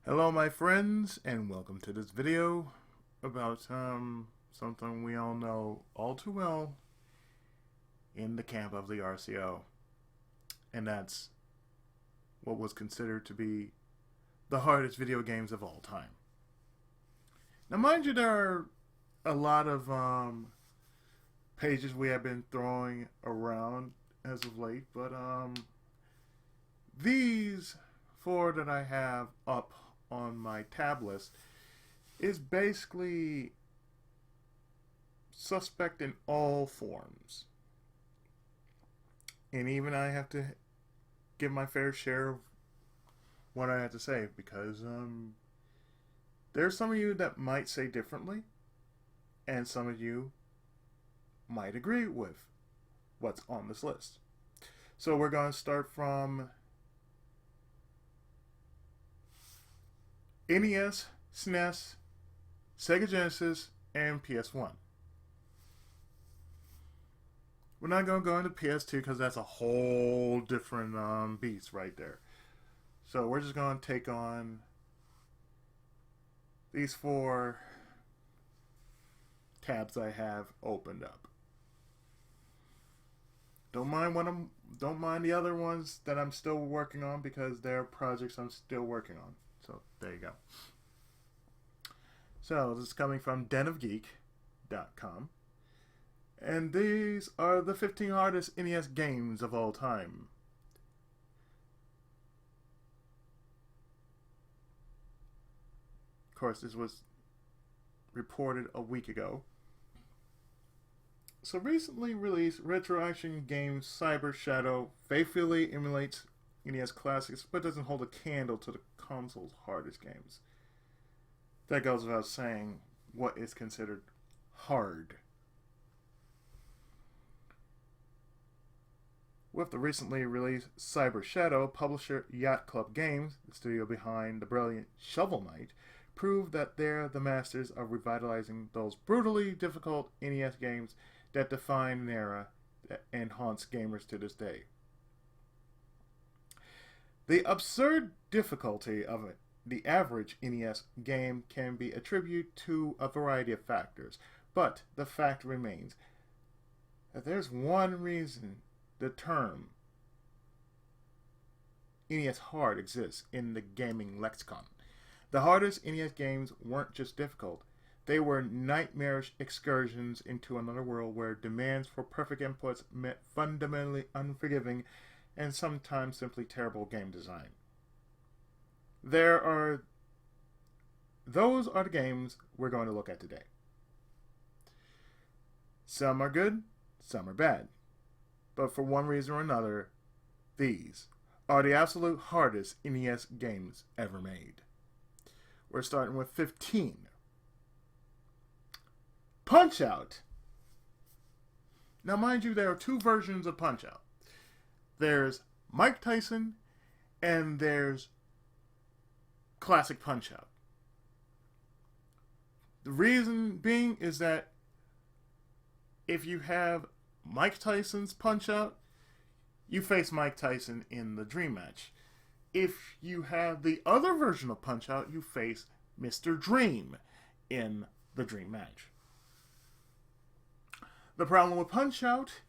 Hello my friends, and welcome to this video about something we all know all too well in the camp of the RCO. And that's what was considered to be the hardest video games of all time. Now mind you, there are a lot of pages we have been throwing around as of late, but these four that I have up on my tab list is basically suspect in all forms. And even I have to give my fair share of what I have to say, because there's some of you that might say differently, and some of you might agree with what's on this list. So we're going to start from NES, SNES, Sega Genesis, and PS1. We're not going to go into PS2 because that's a whole different beast right there. So we're just going to take on these four tabs I have opened up. Don't mind the other ones that I'm still working on, because they're projects I'm still working on. So there you go. So this is coming from denofgeek.com. And these are the 15 hardest NES games of all time. Of course, this was reported a week ago. So recently released retro action game Cyber Shadow faithfully emulates NES classics, but doesn't hold a candle to the console's hardest games. That goes without saying what is considered hard. With the recently released Cyber Shadow, publisher Yacht Club Games, the studio behind the brilliant Shovel Knight, proved that they're the masters of revitalizing those brutally difficult NES games that define an era and haunts gamers to this day. The absurd difficulty of the average NES game can be attributed to a variety of factors, but the fact remains that there's one reason the term NES hard exists in the gaming lexicon. The hardest NES games weren't just difficult, they were nightmarish excursions into another world where demands for perfect inputs meant fundamentally unforgiving and sometimes simply terrible game design. Those are the games we're going to look at today. Some are good, some are bad. But for one reason or another, these are the absolute hardest NES games ever made. We're starting with 15. Punch-Out! Now mind you, there are two versions of Punch-Out. There's Mike Tyson, and there's Classic Punch-Out. The reason being is that if you have Mike Tyson's Punch-Out, you face Mike Tyson in the Dream Match. If you have the other version of Punch-Out, you face Mr. Dream in the Dream Match. The problem with Punch-Out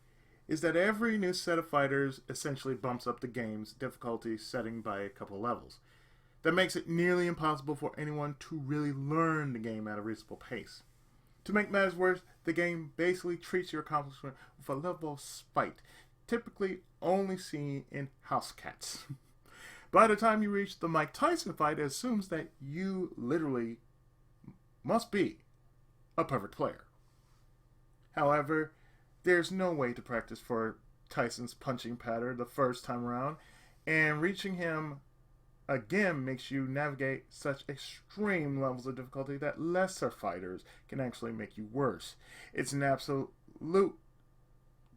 is that every new set of fighters essentially bumps up the game's difficulty setting by a couple levels. That makes it nearly impossible for anyone to really learn the game at a reasonable pace. To make matters worse, the game basically treats your accomplishment with a level of spite, typically only seen in house cats. By the time you reach the Mike Tyson fight, it assumes that you literally must be a perfect player. However, there's no way to practice for Tyson's punching pattern the first time around, and reaching him again makes you navigate such extreme levels of difficulty that lesser fighters can actually make you worse. It's an absolute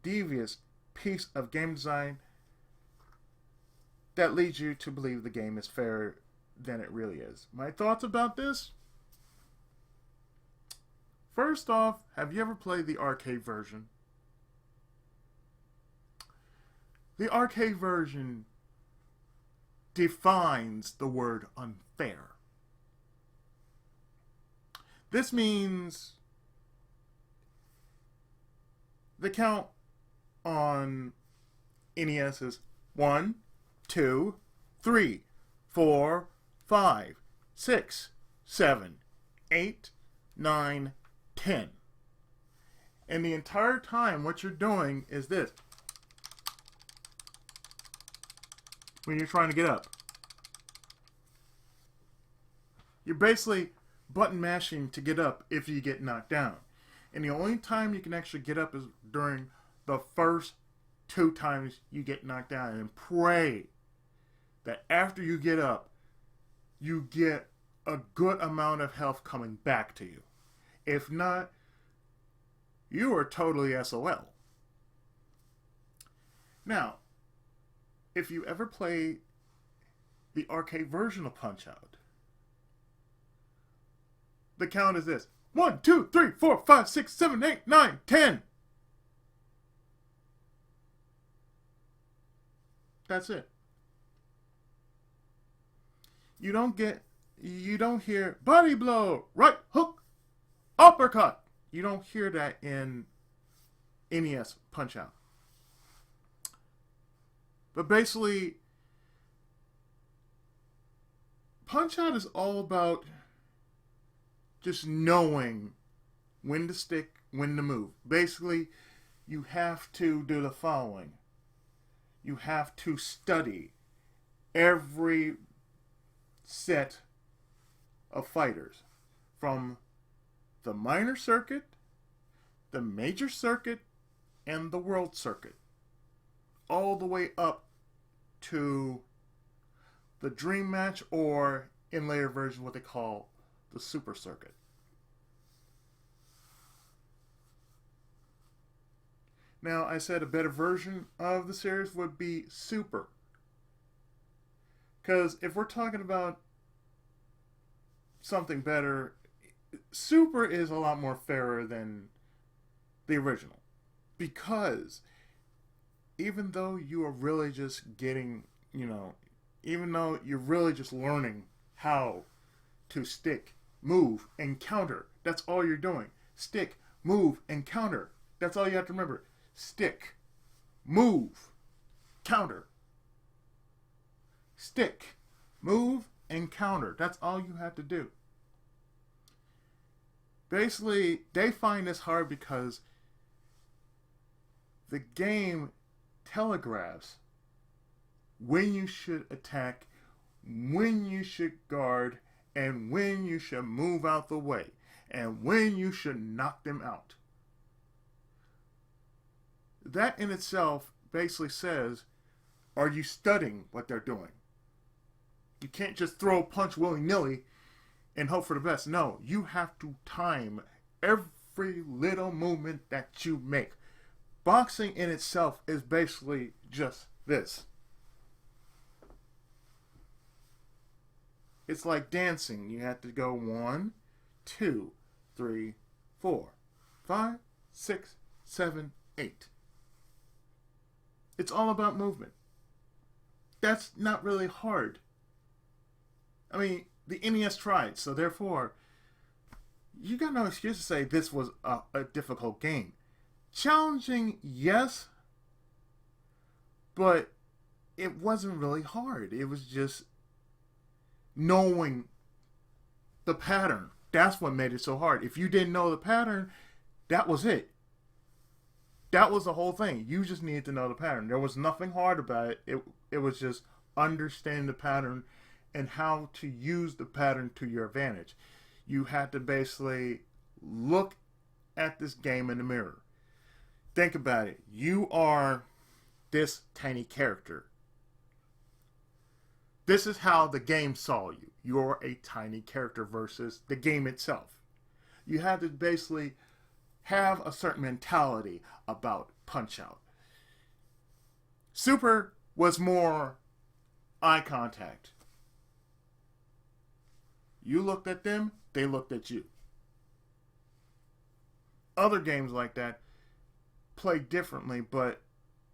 devious piece of game design that leads you to believe the game is fairer than it really is. My thoughts about this? First off, have you ever played the arcade version? The arcade version defines the word unfair. This means the count on NES is 1, 2, 3, 4, 5, 6, 7, 8, 9, 10. And the entire time, what you're doing is this. When you're trying to get up, you're basically button mashing to get up if you get knocked down. And the only time you can actually get up is during the first 2 times you get knocked down. And pray that after you get up, you get a good amount of health coming back to you. If not, you are totally SOL. Now, if you ever play the arcade version of Punch-Out, the count is this. 1, 2, 3, 4, 5, 6, 7, 8, 9, 10. That's it. You don't hear body blow, right hook, uppercut. You don't hear that in NES Punch-Out. But basically, Punch-Out is all about just knowing when to stick, when to move. Basically, you have to do the following. You have to study every set of fighters from the minor circuit, the major circuit, and the world circuit, all the way up to the dream match, or in later versions what they call the super circuit. Now, I said a better version of the series would be Super, because if we're talking about something better, Super is a lot more fairer than the original, because even though you are really just getting, even though you're really just learning how to stick, move, and counter, that's all you're doing. Stick, move, and counter. That's all you have to remember. Stick, move, counter. Stick, move, and counter. That's all you have to do. Basically, they find this hard because the game telegraphs when you should attack, when you should guard, and when you should move out the way, and when you should knock them out. That in itself basically says, are you studying what they're doing? You can't just throw a punch willy-nilly and hope for the best. No, you have to time every little movement that you make. Boxing in itself is basically just this. It's like dancing. You have to go 1, 2, 3, 4, 5, 6, 7, 8. It's all about movement. That's not really hard. I mean, the NES tried, so therefore, you got no excuse to say this was a difficult game. Challenging, yes, but it wasn't really hard. It was just knowing the pattern. That's what made it so hard. If you didn't know the pattern, that was it. That was the whole thing. You just needed to know the pattern. There was nothing hard about it. It was just understanding the pattern and how to use the pattern to your advantage. You had to basically look at this game in the mirror. Think about it. You are this tiny character. This is how the game saw you. You're a tiny character versus the game itself. You had to basically have a certain mentality about Punch-Out. Super was more eye contact. You looked at them, they looked at you. Other games like that play differently, but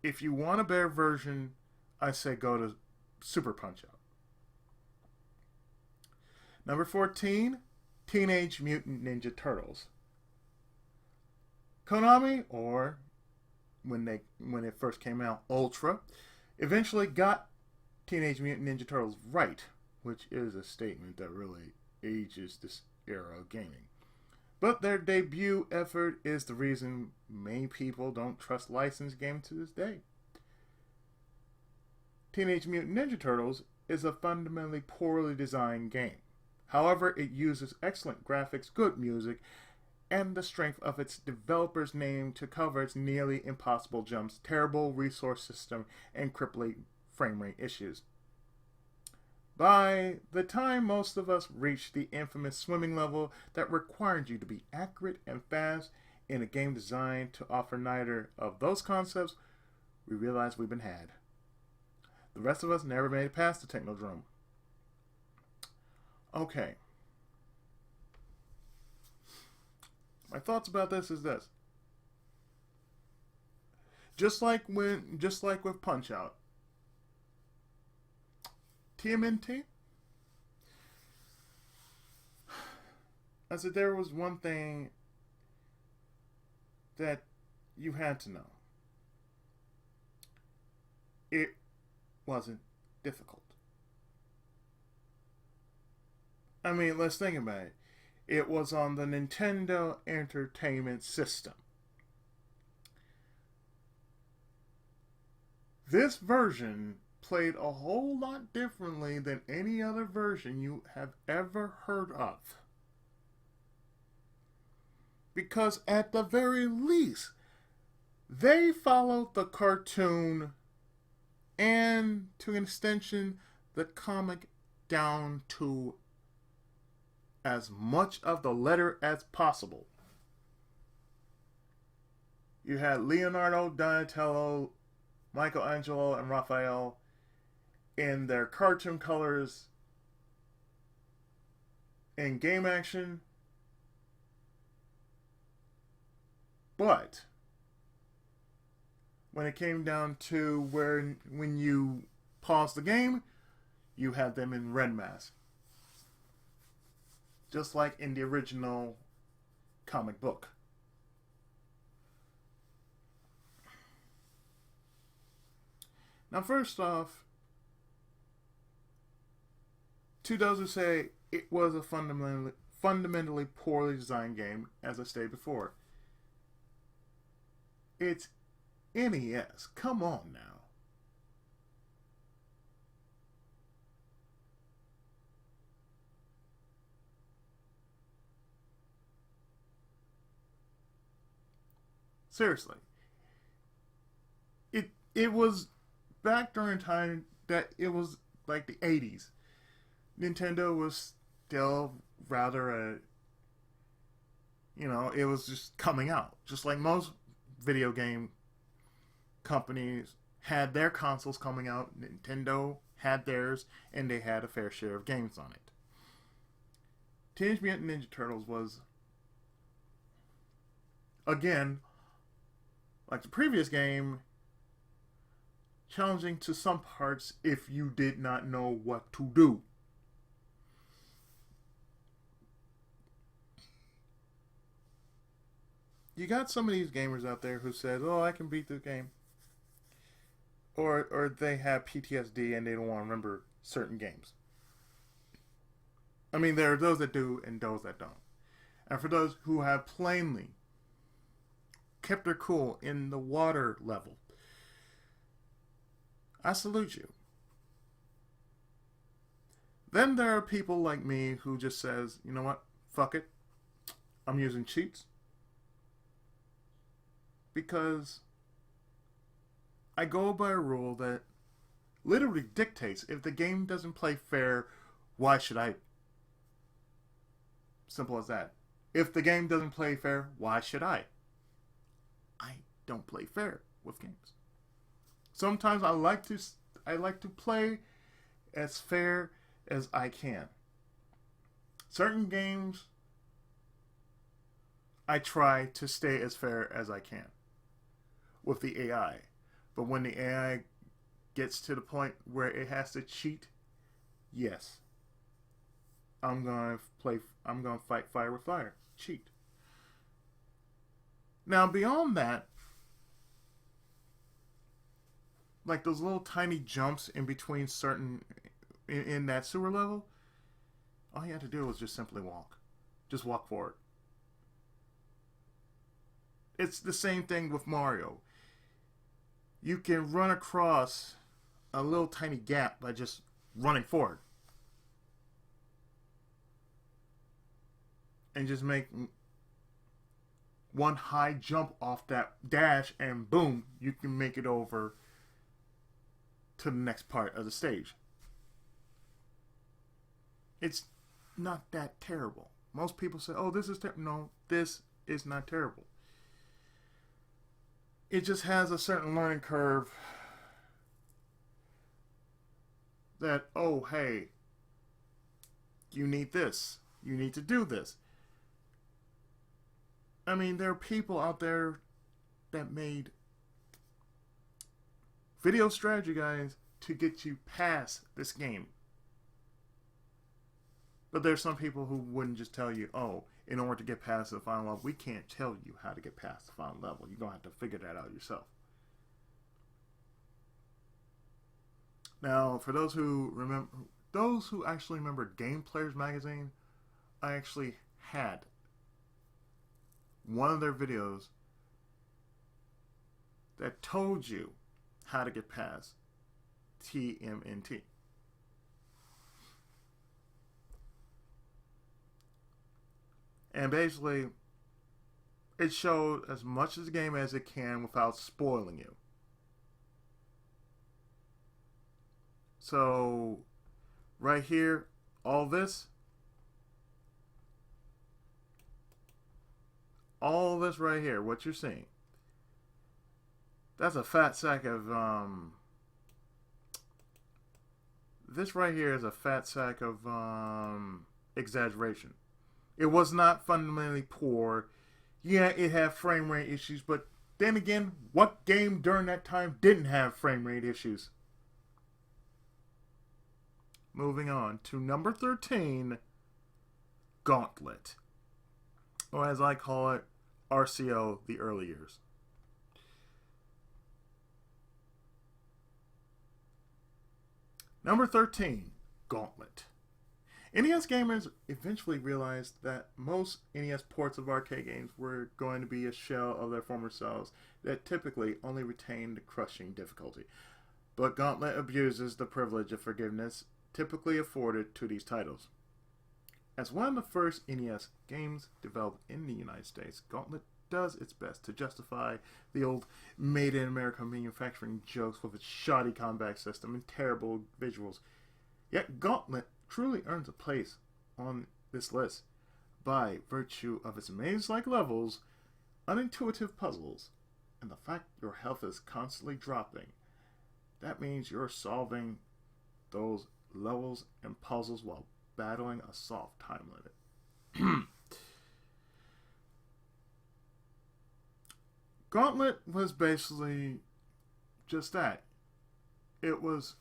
if you want a better version, I say go to Super Punch-Out. Number 14, Teenage Mutant Ninja Turtles. Konami, or when it first came out, Ultra, eventually got Teenage Mutant Ninja Turtles right, which is a statement that really ages this era of gaming. But their debut effort is the reason many people don't trust licensed games to this day. Teenage Mutant Ninja Turtles is a fundamentally poorly designed game. However, it uses excellent graphics, good music, and the strength of its developer's name to cover its nearly impossible jumps, terrible resource system, and crippling frame rate issues. By the time most of us reached the infamous swimming level that required you to be accurate and fast in a game designed to offer neither of those concepts, we realized we've been had. The rest of us never made it past the Technodrome. Okay. My thoughts about this is this. Just like with Punch-Out, TMNT, I said there was one thing that you had to know. It wasn't difficult. I mean, let's think about it. It was on the Nintendo Entertainment System. This version played a whole lot differently than any other version you have ever heard of. Because at the very least, they followed the cartoon and, to an extension, the comic down to as much of the letter as possible. You had Leonardo, Donatello, Michelangelo, and Raphael in their cartoon colors in game action. But when it came down to when you pause the game, you had them in red mask. Just like in the original comic book. Now, first off, to those who say it was a fundamentally poorly designed game, as I stated before, it's NES. Come on now. Seriously. It was back during time that it was like the 80s. Nintendo was still rather it was just coming out. Just like most video game companies had their consoles coming out, Nintendo had theirs, and they had a fair share of games on it. Teenage Mutant Ninja Turtles was, again, like the previous game, challenging to some parts if you did not know what to do. You got some of these gamers out there who said, "Oh, I can beat the game," or they have PTSD and they don't want to remember certain games. I mean, there are those that do and those that don't. And for those who have plainly kept their cool in the water level, I salute you. Then there are people like me who just says, you know what, fuck it, I'm using cheats. Because I go by a rule that literally dictates if the game doesn't play fair, why should I? Simple as that. If the game doesn't play fair, why should I? I don't play fair with games. Sometimes I like to play as fair as I can. Certain games I try to stay as fair as I can with the AI. But when the AI gets to the point where it has to cheat, yes. I'm gonna fight fire with fire. Cheat. Now beyond that, like those little tiny jumps in between certain in that sewer level, all you had to do was just simply walk. Just walk forward. It's the same thing with Mario. You can run across a little tiny gap by just running forward. And just make one high jump off that dash, and boom, you can make it over to the next part of the stage. It's not that terrible. Most people say, oh, this is terrible. No, this is not terrible. It just has a certain learning curve that, oh, hey, you need this. You need to do this. I mean, there are people out there that made video strategy guides to get you past this game. But there's some people who wouldn't just tell you, oh, in order to get past the final level, we can't tell you how to get past the final level. You're going to have to figure that out yourself. Now, for those who actually remember Game Players magazine, I actually had one of their videos that told you how to get past TMNT. And basically, it showed as much of the game as it can without spoiling you. So, right here, all this right here, what you're seeing, that's a fat sack of, this right here is a fat sack of, exaggeration. It was not fundamentally poor. Yeah, it had frame rate issues, but then again, what game during that time didn't have frame rate issues? Moving on to number 13, Gauntlet. Or as I call it, RCO, the early years. Number 13, Gauntlet. NES gamers eventually realized that most NES ports of arcade games were going to be a shell of their former selves that typically only retained crushing difficulty. But Gauntlet abuses the privilege of forgiveness typically afforded to these titles. As one of the first NES games developed in the United States, Gauntlet does its best to justify the old made in America manufacturing jokes with its shoddy combat system and terrible visuals. Yet Gauntlet truly earns a place on this list by virtue of its maze-like levels, unintuitive puzzles, and the fact your health is constantly dropping. That means you're solving those levels and puzzles while battling a soft time limit. Gauntlet was basically just that. It was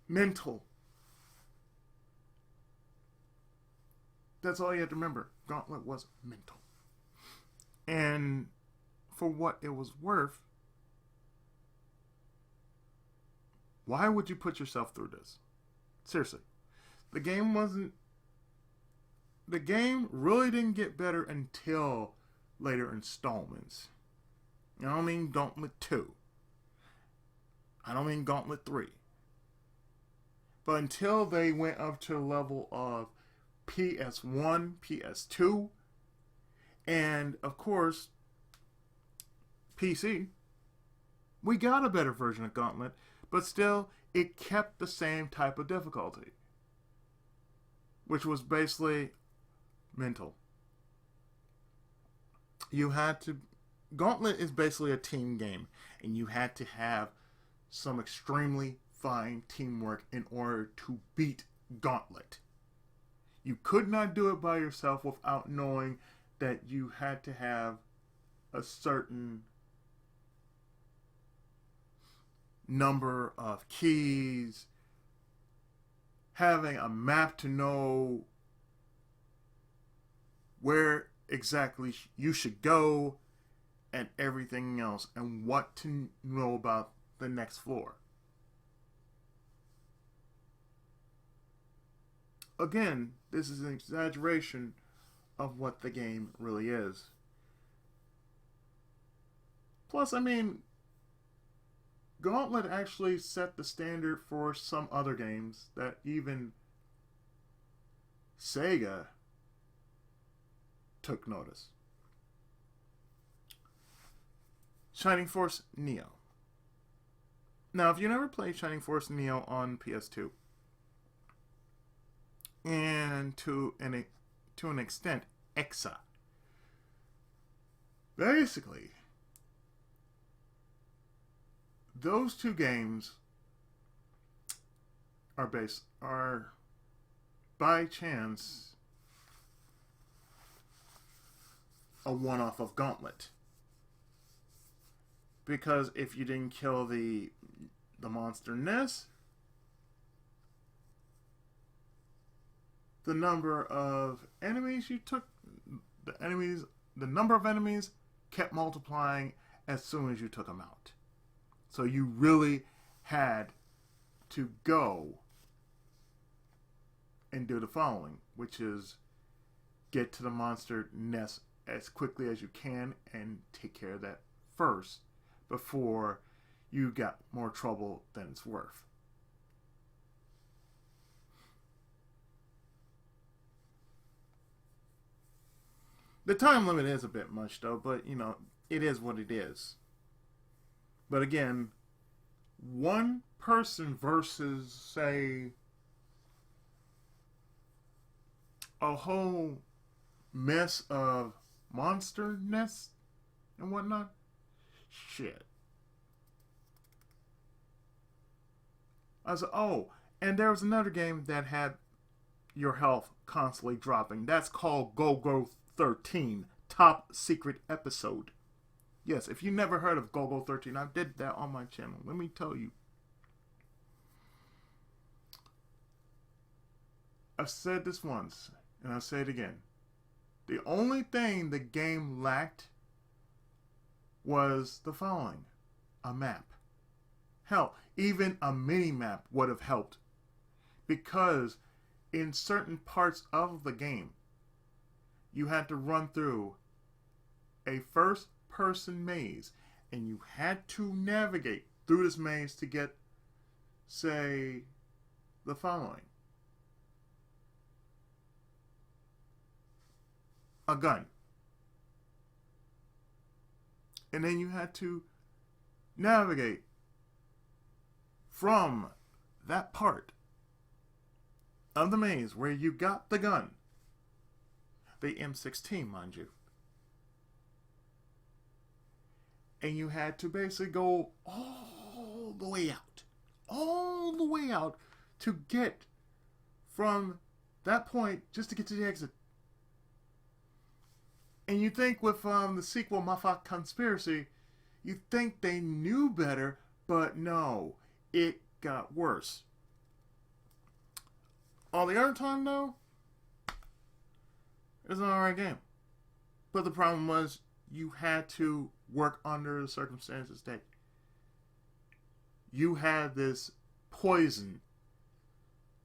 mental. That's all you have to remember. Gauntlet was mental. And for what it was worth, why would you put yourself through this? Seriously. The game really didn't get better until later installments. I don't mean Gauntlet 2. I don't mean Gauntlet 3. But until they went up to the level of PS1, PS2, and of course PC, we got a better version of Gauntlet, but still it kept the same type of difficulty, which was basically mental. Gauntlet is basically a team game, and you had to have some extremely fine teamwork in order to beat Gauntlet. You could not do it by yourself without knowing that you had to have a certain number of keys, having a map to know where exactly you should go and everything else, and what to know about the next floor. Again, this is an exaggeration of what the game really is. Plus, I mean, Gauntlet actually set the standard for some other games that even Sega took notice. Shining Force Neo. Now, if you never played Shining Force Neo on PS2, and to an extent, Exa, basically, those two games are by chance a one-off of Gauntlet. Because if you didn't kill the monster nest, the number of enemies you took, the number of enemies kept multiplying as soon as you took them out. So you really had to go and do the following, which is get to the monster nest as quickly as you can and take care of that first before you got more trouble than it's worth. The time limit is a bit much though, but you know, it is what it is. But again, one person versus, say, a whole mess of monster nests and whatnot, shit. I was like, oh, and there was another game that had your health constantly dropping. That's called Go-Go 13, Top Secret Episode. Yes, if you never heard of Go-Go 13, I did that on my channel. Let me tell you. I've said this once, and I'll say it again. The only thing the game lacked was the following: a map. Hell, even a mini-map would have helped. Because in certain parts of the game, you had to run through a first-person maze, and you had to navigate through this maze to get, say, the following: a gun. And then you had to navigate from that part of the maze where you got the gun, the M16, mind you, and you had to basically go all the way out to get from that point just to get to the exit. And you think with the sequel, Mafia Conspiracy, you think they knew better, but no, it got worse. All the other time, though, it was an alright game. But the problem was, you had to work under the circumstances that you had this poison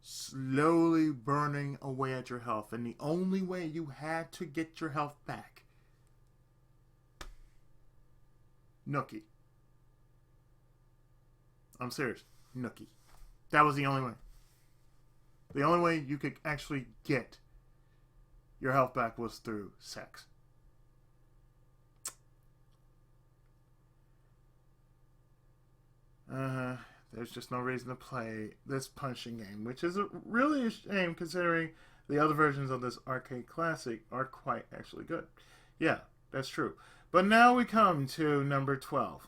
slowly burning away at your health, and the only way you had to get your health back, Nookie. I'm serious, Nookie. That was the only way. The only way you could actually get your health back was through sex. There's just no reason to play this punching game, which is really a shame considering the other versions of this arcade classic are quite actually good. Yeah, that's true. But now we come to number 12.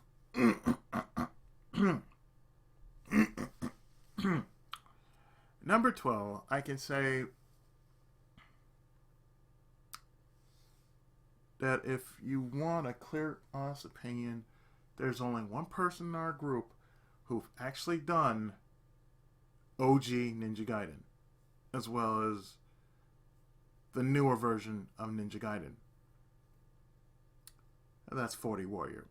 Number 12, I can say that if you want a clear, honest opinion, there's only one person in our group who've actually done OG Ninja Gaiden, as well as the newer version of Ninja Gaiden. And that's 40 Warrior.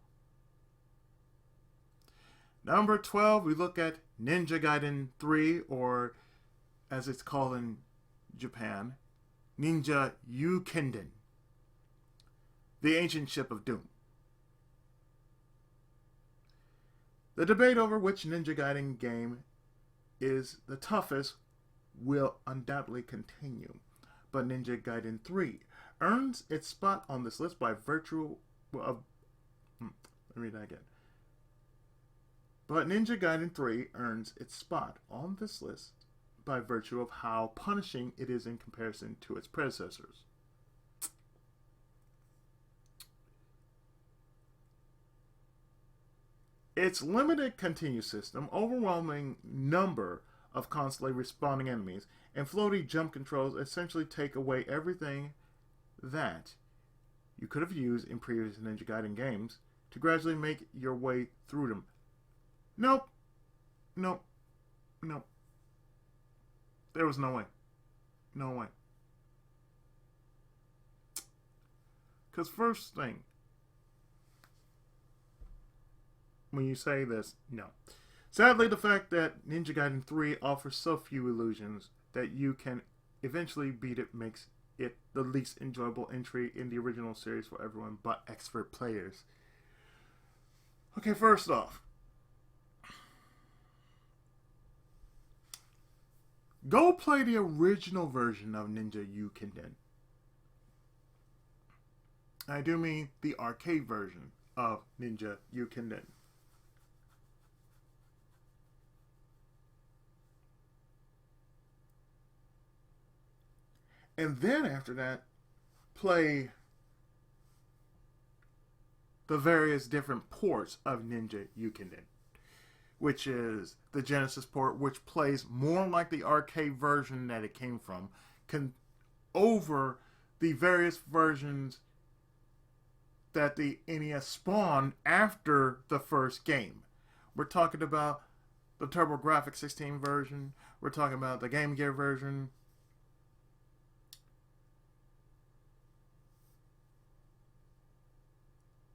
Number 12, we look at Ninja Gaiden 3, or as it's called in Japan, Ninja Ukinden, the Ancient Ship of Doom. The debate over which Ninja Gaiden game is the toughest will undoubtedly continue, but Ninja Gaiden 3 earns its spot on this list by virtue of... Let me read that again. But Ninja Gaiden 3 earns its spot on this list by virtue of how punishing it is in comparison to its predecessors. Its limited continue system, overwhelming number of constantly respawning enemies, and floaty jump controls essentially take away everything that you could have used in previous Ninja Gaiden games to gradually make your way through them. Nope. Nope. Nope. There was no way. No way. Because first thing, when you say this, no. Sadly, the fact that Ninja Gaiden 3 offers so few illusions that you can eventually beat it makes it the least enjoyable entry in the original series for everyone but expert players. Okay, first off, go play the original version of Ninja Ukinden. I do mean the arcade version of Ninja Ukinden. And then after that, play the various different ports of Ninja Ukinden, which is the Genesis port, which plays more like the arcade version that it came from, over the various versions that the NES spawned after the first game. We're talking about the TurboGrafx 16 version, we're talking about the Game Gear version,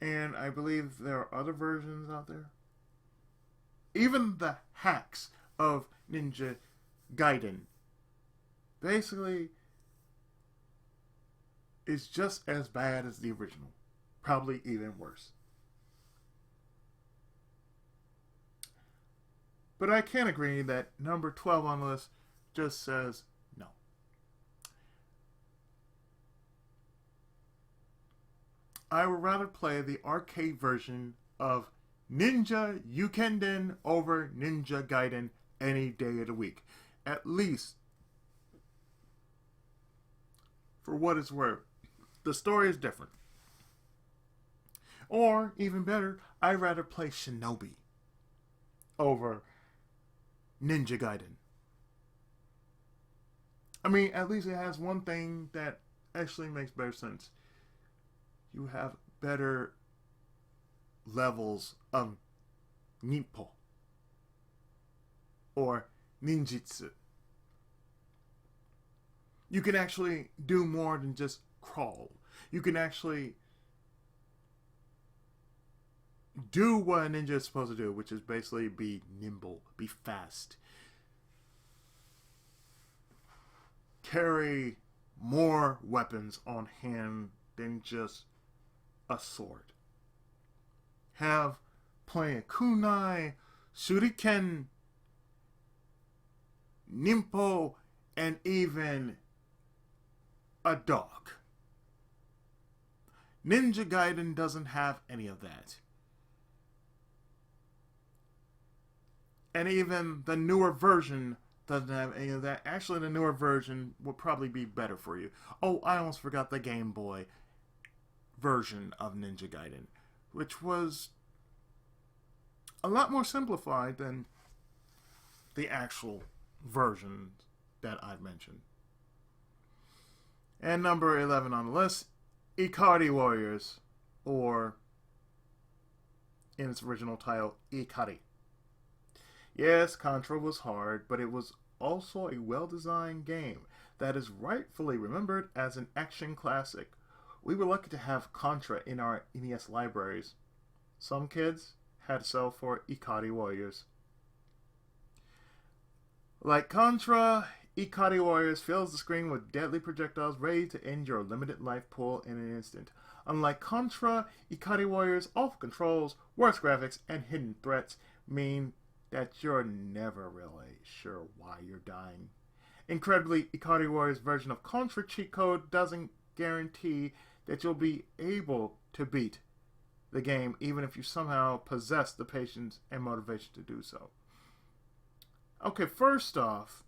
and I believe there are other versions out there. Even the hacks of Ninja Gaiden basically is just as bad as the original. Probably even worse. But I can't agree that number 12 on the list just says no. I would rather play the arcade version of Ninja Ukinden over Ninja Gaiden any day of the week. At least, for what it's worth, the story is different. Or, even better, I'd rather play Shinobi over Ninja Gaiden. I mean, at least it has one thing that actually makes better sense. You have better levels of Nippo or ninjutsu. You can actually do more than just crawl. You can actually do what a ninja is supposed to do, which is basically be nimble, be fast, carry more weapons on hand than just a sword. Have plenty of kunai, shuriken, nimpo, and even a dog. Ninja Gaiden doesn't have any of that. And even the newer version doesn't have any of that. Actually, the newer version will probably be better for you. Oh, I almost forgot the Game Boy version of Ninja Gaiden, which was a lot more simplified than the actual version that I've mentioned. And number 11 on the list, Ikari Warriors, or in its original title, Ikari. Yes, Contra was hard, but it was also a well-designed game that is rightfully remembered as an action classic. We were lucky to have Contra in our NES libraries. Some kids had to sell for Ikari Warriors. Like Contra, Ikari Warriors fills the screen with deadly projectiles ready to end your limited life pool in an instant. Unlike Contra, Ikari Warriors' awful controls, worse graphics, and hidden threats mean that you're never really sure why you're dying. Incredibly, Ikari Warriors' version of Contra cheat code doesn't guarantee that you'll be able to beat the game even if you somehow possess the patience and motivation to do so. Okay, first off,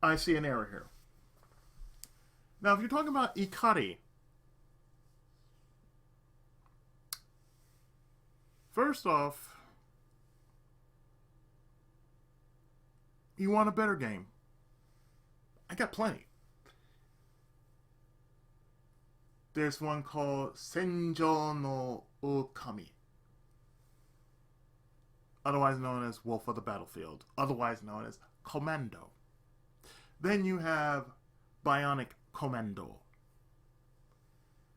I see an error here. Now, if you're talking about Ikari, first off, you want a better game. I got plenty. There's one called Senjo no Okami, otherwise known as Wolf of the Battlefield, otherwise known as Commando. Then you have Bionic Commando.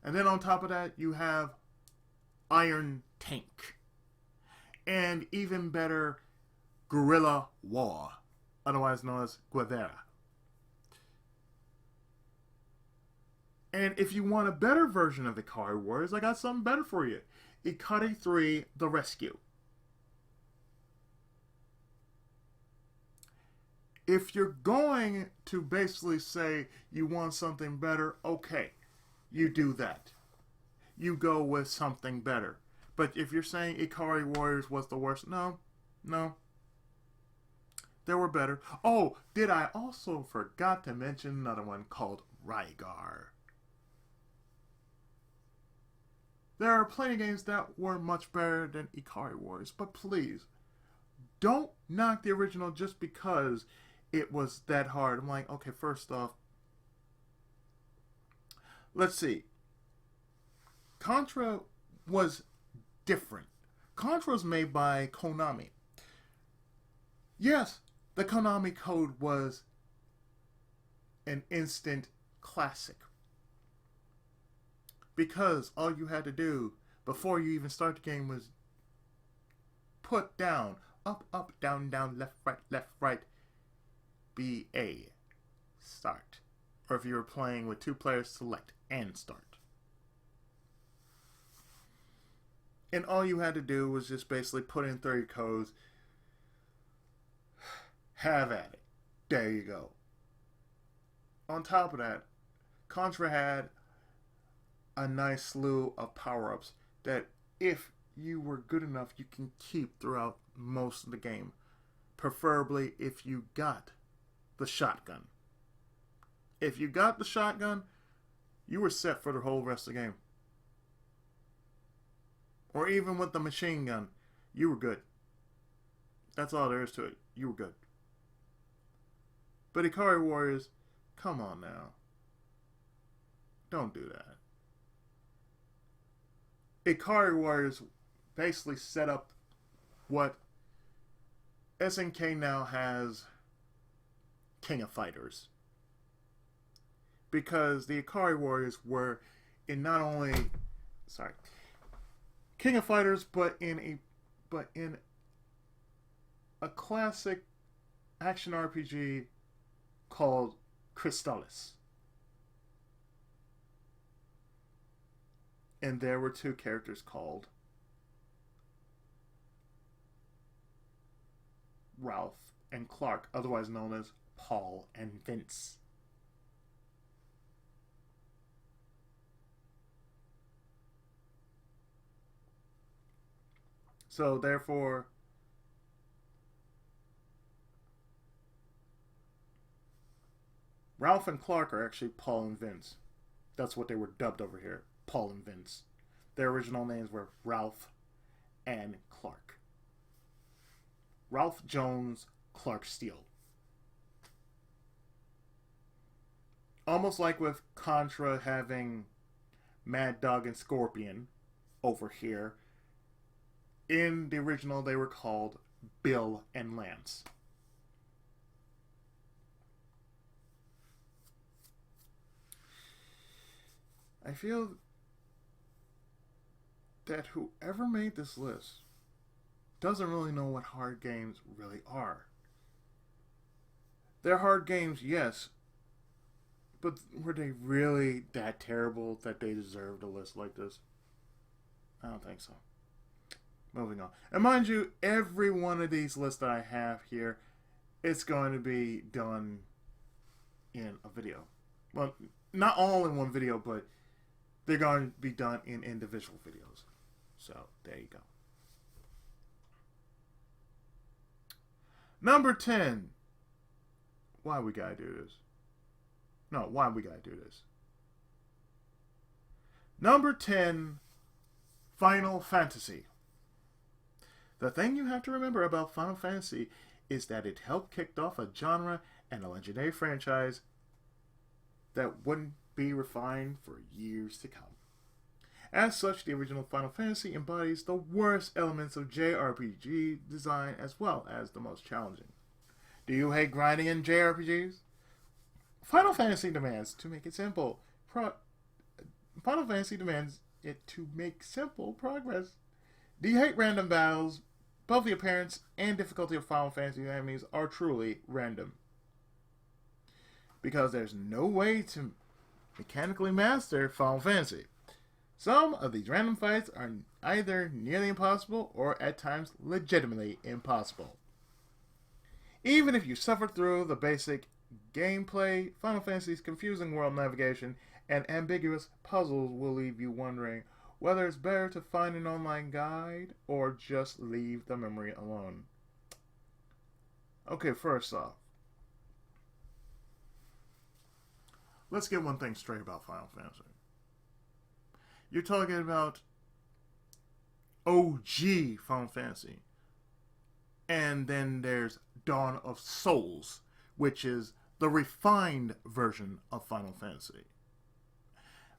And then on top of that, you have Iron Tank. And even better, Guerrilla War, otherwise known as Guerrilla. And if you want a better version of Ikari Warriors, I got something better for you. Ikari 3, The Rescue. If you're going to basically say you want something better, okay, you do that. You go with something better. But if you're saying Ikari Warriors was the worst, no. There were better. Oh, did I also forgot to mention another one called Rygar. There are plenty of games that were much better than Ikari Warriors, but please, don't knock the original just because it was that hard. I'm like, okay, first off, let's see. Contra was different. Contra was made by Konami. Yes, the Konami code was an instant classic. Because all you had to do before you even start the game was put down, up, down, left, right, BA, start. Or if you were playing with 2 players, select and start. And all you had to do was just basically put in 30 codes, have at it. There you go. On top of that, Contra had a nice slew of power-ups that if you were good enough, you can keep throughout most of the game. Preferably if you got the shotgun. If you got the shotgun, you were set for the whole rest of the game. Or even with the machine gun, you were good. That's all there is to it. You were good. But Ikari Warriors, come on now. Don't do that. Ikari Warriors basically set up what SNK now has King of Fighters. Because the Ikari Warriors were in not only King of Fighters, but in a classic action RPG called Crystallis. And there were 2 characters called Ralph and Clark, otherwise known as Paul and Vince. So therefore, Ralph and Clark are actually Paul and Vince. That's what they were dubbed over here. Paul and Vince. Their original names were Ralph and Clark. Ralph Jones, Clark Steele. Almost like with Contra having Mad Dog and Scorpion over here. In the original, they were called Bill and Lance. I feel that whoever made this list doesn't really know what hard games really are. They're hard games, yes, but were they really that terrible that they deserved a list like this? I don't think so. Moving on. And mind you, every one of these lists that I have here, it's going to be done in a video. Well, not all in one video, but they're going to be done in individual videos. So, there you go. Number 10. Why we gotta do this? No, why we gotta do this? Number 10, Final Fantasy. The thing you have to remember about Final Fantasy is that it helped kick off a genre and a legendary franchise that wouldn't be refined for years to come. As such, the original Final Fantasy embodies the worst elements of JRPG design as well as the most challenging. Do you hate grinding in JRPGs? Final Fantasy demands to make it simple. Final Fantasy demands it to make simple progress. Do you hate random battles? Both the appearance and difficulty of Final Fantasy enemies are truly random. Because there's no way to mechanically master Final Fantasy. Some of these random fights are either nearly impossible or at times legitimately impossible. Even if you suffer through the basic gameplay, Final Fantasy's confusing world navigation and ambiguous puzzles will leave you wondering whether it's better to find an online guide or just leave the memory alone. Okay, first off, let's get one thing straight about Final Fantasy. You're talking about OG Final Fantasy. And then there's Dawn of Souls, which is the refined version of Final Fantasy.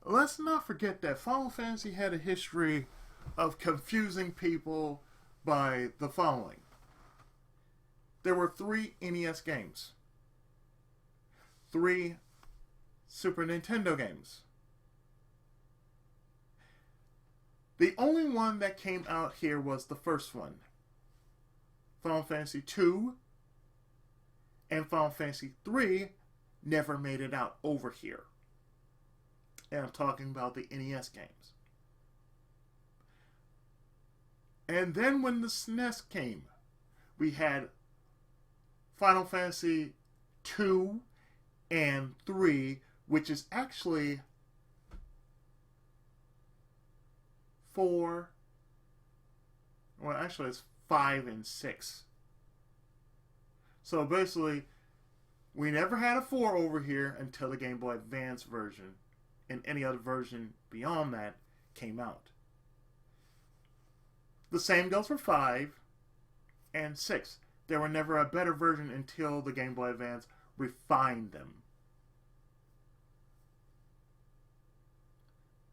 Let's not forget that Final Fantasy had a history of confusing people by the following. There were 3 NES games, 3 Super Nintendo games. The only one that came out here was the first one. Final Fantasy II and Final Fantasy III never made it out over here. And I'm talking about the NES games. And then when the SNES came, we had Final Fantasy II and III, which is actually 4. Well, actually it's 5 and 6. So basically, we never had a 4 over here until the Game Boy Advance version, and any other version beyond that came out. The same goes for 5 and 6. There were never a better version until the Game Boy Advance refined them.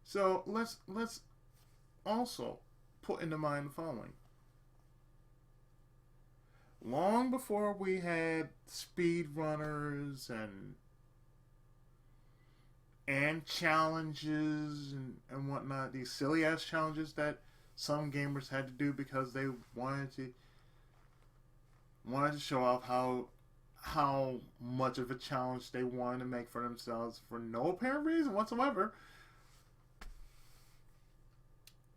So let's also put into mind the following. Long before we had speedrunners and challenges and whatnot, these silly ass challenges that some gamers had to do because they wanted to show off how much of a challenge they wanted to make for themselves for no apparent reason whatsoever.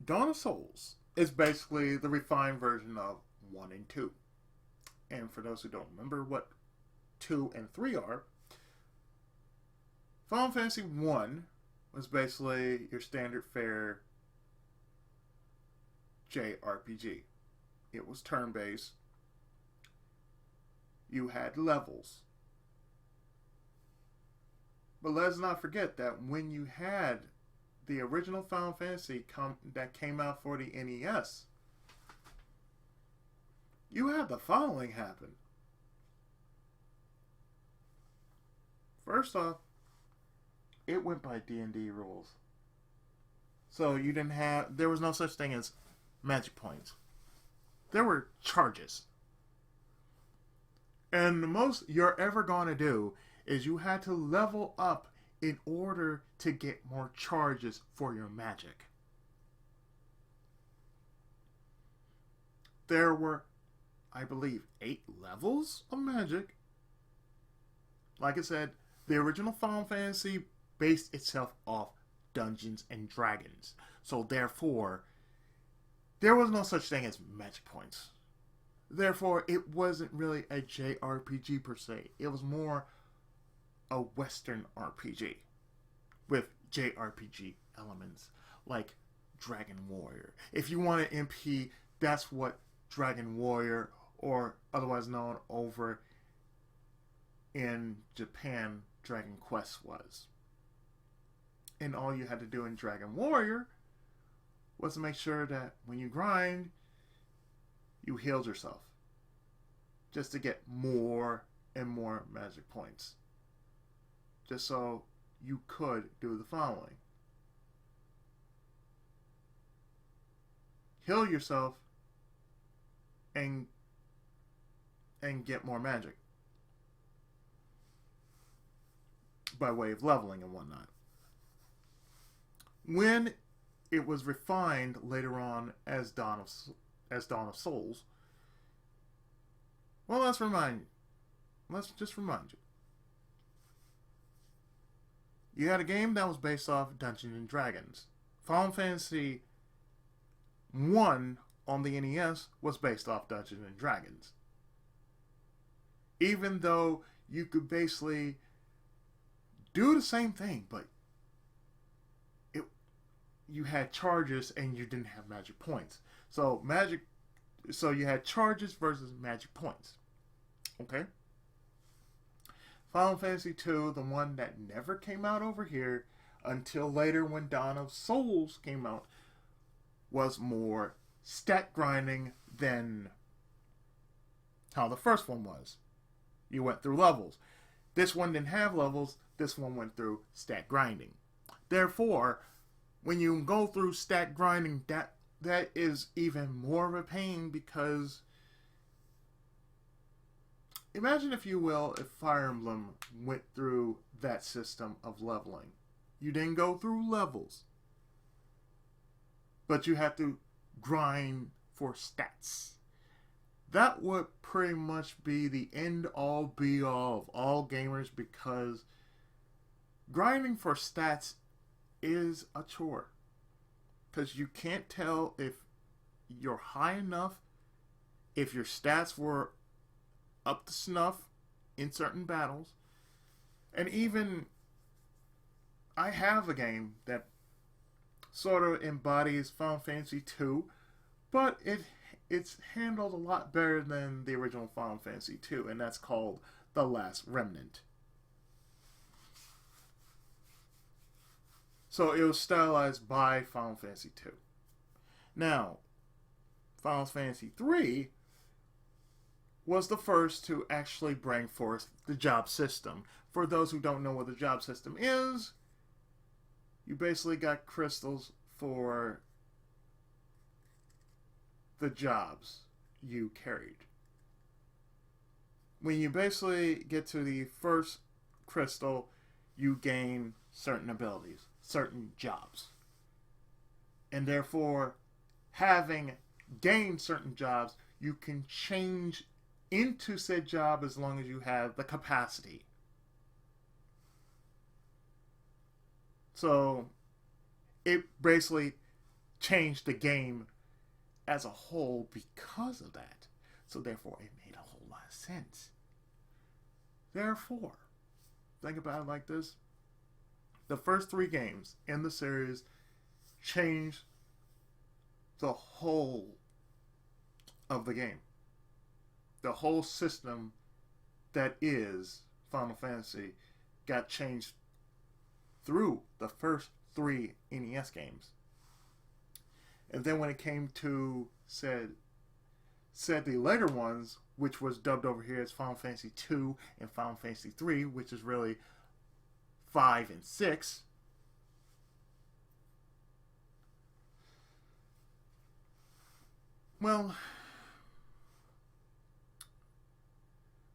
Dawn of Souls is basically the refined version of 1 and 2. And for those who don't remember what 2 and 3 are, Final Fantasy 1 was basically your standard fare JRPG. It was turn-based. You had levels. But let's not forget that when you had the original Final Fantasy that came out for the NES, you had the following happen. First off, it went by D&D rules. So there was no such thing as magic points. There were charges. And the most you're ever going to do is you had to level up in order to get more charges for your magic. There were, I believe, 8 levels of magic. Like I said, the original Final Fantasy based itself off Dungeons and Dragons. So therefore, there was no such thing as magic points. Therefore, it wasn't really a JRPG per se. It was more a Western RPG with JRPG elements like Dragon Warrior. If you want an MP, that's what Dragon Warrior, or otherwise known over in Japan, Dragon Quest was. And all you had to do in Dragon Warrior was to make sure that when you grind, you healed yourself. Just to get more and more magic points. Just so you could do the following. Heal yourself and get more magic. By way of leveling and whatnot. When it was refined later on as Dawn of Souls, well, let's just remind you. You had a game that was based off Dungeons and Dragons. Final Fantasy 1 on the NES was based off Dungeons and Dragons. Even though you could basically do the same thing, but you had charges and you didn't have magic points. So you had charges versus magic points. Okay? Final Fantasy 2, the one that never came out over here until later when Dawn of Souls came out, was more stat grinding than how the first one was. You went through levels. This one didn't have levels. This one went through stat grinding. Therefore, when you go through stat grinding, that is even more of a pain, because imagine, if you will, if Fire Emblem went through that system of leveling. You didn't go through levels, but you have to grind for stats. That would pretty much be the end-all, be-all of all gamers, because grinding for stats is a chore. Because you can't tell if you're high enough, if your stats were up to snuff in certain battles. And even, I have a game that sort of embodies Final Fantasy 2, but it's handled a lot better than the original Final Fantasy 2, and that's called The Last Remnant. So it was stylized by Final Fantasy 2. Now, Final Fantasy 3 was the first to actually bring forth the job system. For those who don't know what the job system is, you basically got crystals for the jobs you carried. When you basically get to the first crystal, you gain certain abilities, certain jobs. And therefore, having gained certain jobs, you can change into said job as long as you have the capacity. So, it basically changed the game as a whole because of that. So therefore, it made a whole lot of sense. Therefore, think about it like this. The first 3 games in the series changed the whole of the game. The whole system that is Final Fantasy got changed through the first 3 NES games. And then when it came to said the later ones, which was dubbed over here as Final Fantasy 2 and Final Fantasy 3, which is really 5 and 6. Well,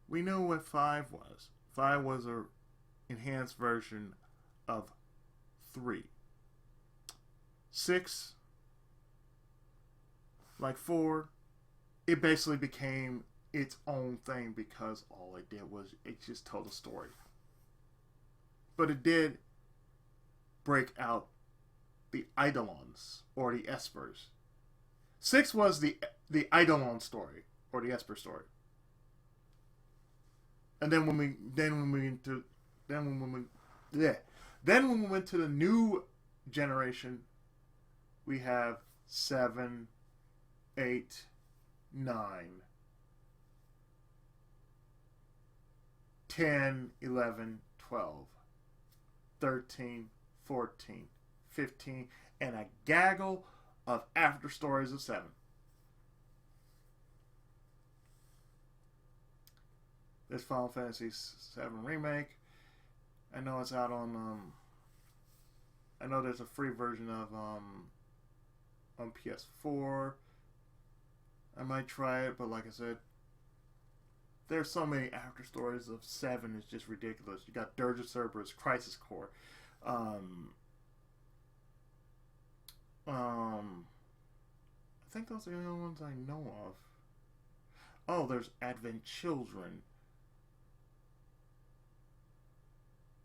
we knew what 5 was. 5 was a enhanced version of 3. 6, like 4, it basically became its own thing because all it did was it just told a story. But it did break out the Eidolons or the Espers. 6 was the Eidolon story or the Esper story. And then when we went to the new generation, we have 7, 8, 9, 10, 11, 12, 13, 14, 15, and a gaggle of after stories of 7. There's Final Fantasy VII Remake. I know it's out on I know there's a free version of on PS4. I might try it, but like I said, there's so many after stories of 7, it's just ridiculous. You got Dirge of Cerberus, Crisis Core, I think those are the only ones I know of. Oh, there's Advent Children.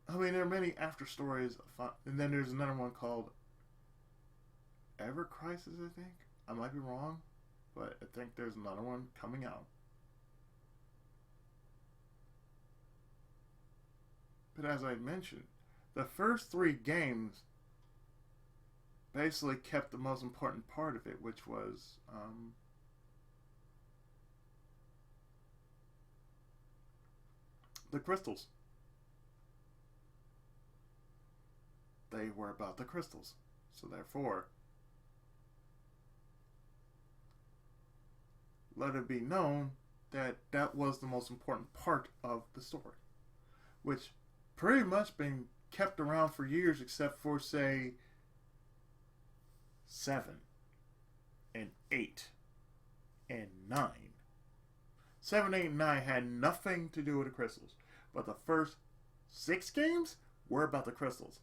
I mean, there are many after stories, and then there's another one called Ever Crisis, I think. I might be wrong, but I think there's another one coming out. But as I mentioned, the first 3 games basically kept the most important part of it, which was the crystals. They were about the crystals. So therefore, let it be known that that was the most important part of the story, which pretty much been kept around for years, except for, say, 7 and 8 and 9. 7, 8, and 9 had nothing to do with the crystals, but the first 6 games were about the crystals.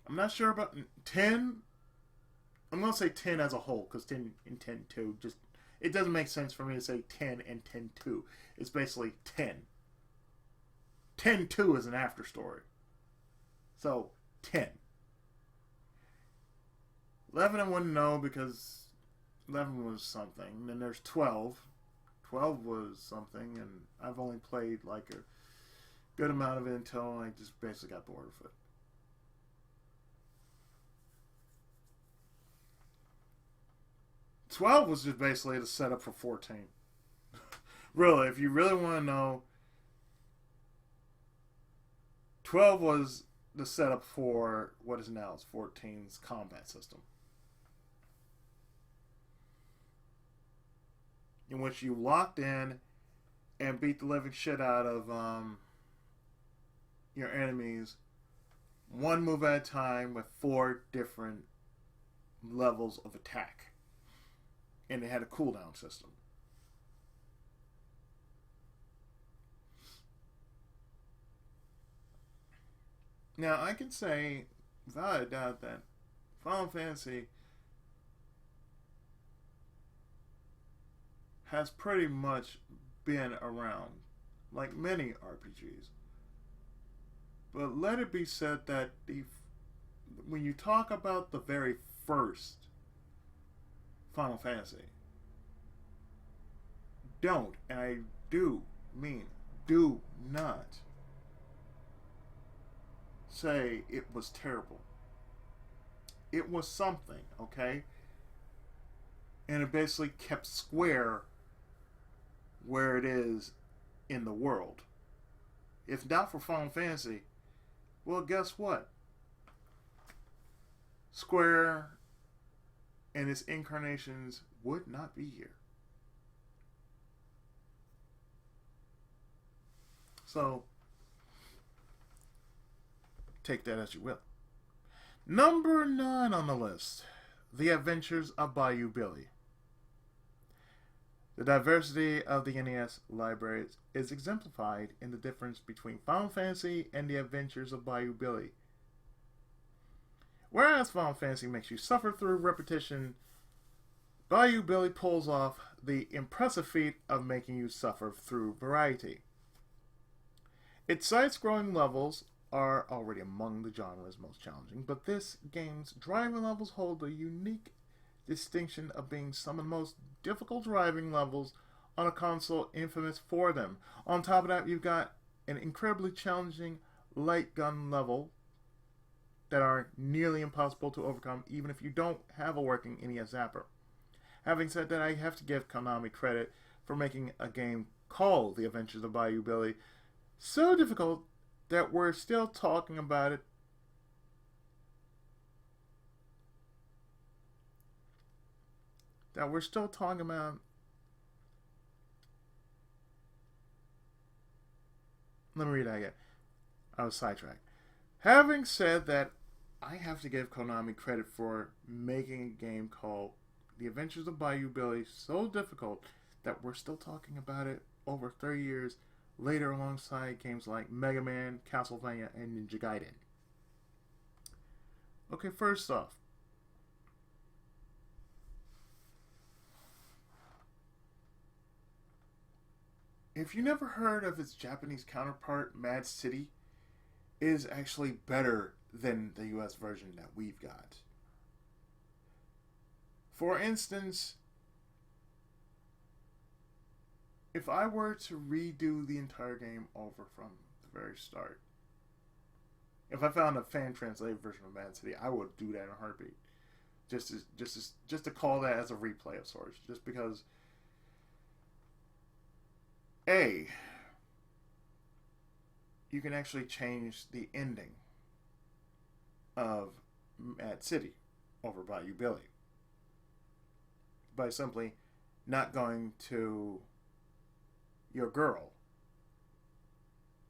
I'm not sure about 10. I'm going to say 10 as a whole, because 10 and 10-2 just, it doesn't make sense for me to say 10 and 10-2. It's basically 10. 10-2 is an after story. So, 10. 11 I wouldn't know because 11 was something. And then there's 12. 12 was something, and I've only played like a good amount of it until I just basically got bored of it. '12 was just basically the setup for 14. Really, if you really want to know, 12 was the setup for what is now 14's combat system, in which you locked in and beat the living shit out of your enemies, one move at a time with 4 different levels of attack. And they had a cooldown system. Now, I can say, without a doubt, that Final Fantasy has pretty much been around, like many RPGs. But let it be said that when you talk about the very first Final Fantasy, don't, and I do mean, do not say it was terrible. It was something, okay? And it basically kept Square where it is in the world. If not for Final Fantasy, well, guess what? Square and its incarnations would not be here. So, take that as you will. Number 9 on the list, The Adventures of Bayou Billy. The diversity of the NES libraries is exemplified in the difference between Final Fantasy and the Adventures of Bayou Billy. Whereas Final Fantasy makes you suffer through repetition, Bayou Billy pulls off the impressive feat of making you suffer through variety. Its side-scrolling levels are already among the genre's most challenging, but this game's driving levels hold a unique distinction of being some of the most difficult driving levels on a console infamous for them. On top of that, you've got an incredibly challenging light gun level that are nearly impossible to overcome even if you don't have a working NES zapper. Having said that, I have to give Konami credit for making a game called The Adventures of Bayou Billy so difficult that we're still talking about it. Let me read that again. I was sidetracked. Having said that, I have to give Konami credit for making a game called The Adventures of Bayou Billy so difficult that we're still talking about it over 30 years later alongside games like Mega Man, Castlevania, and Ninja Gaiden. Okay, first off, if you never heard of its Japanese counterpart, Mad City, it is actually better than the US version that we've got. For instance, if I were to redo the entire game over from the very start, if I found a fan translated version of Mad City, I would do that in a heartbeat. Just to call that as a replay of sorts. Just because, A, you can actually change the ending of Mad City over Bayou Billy by simply not going to your girl.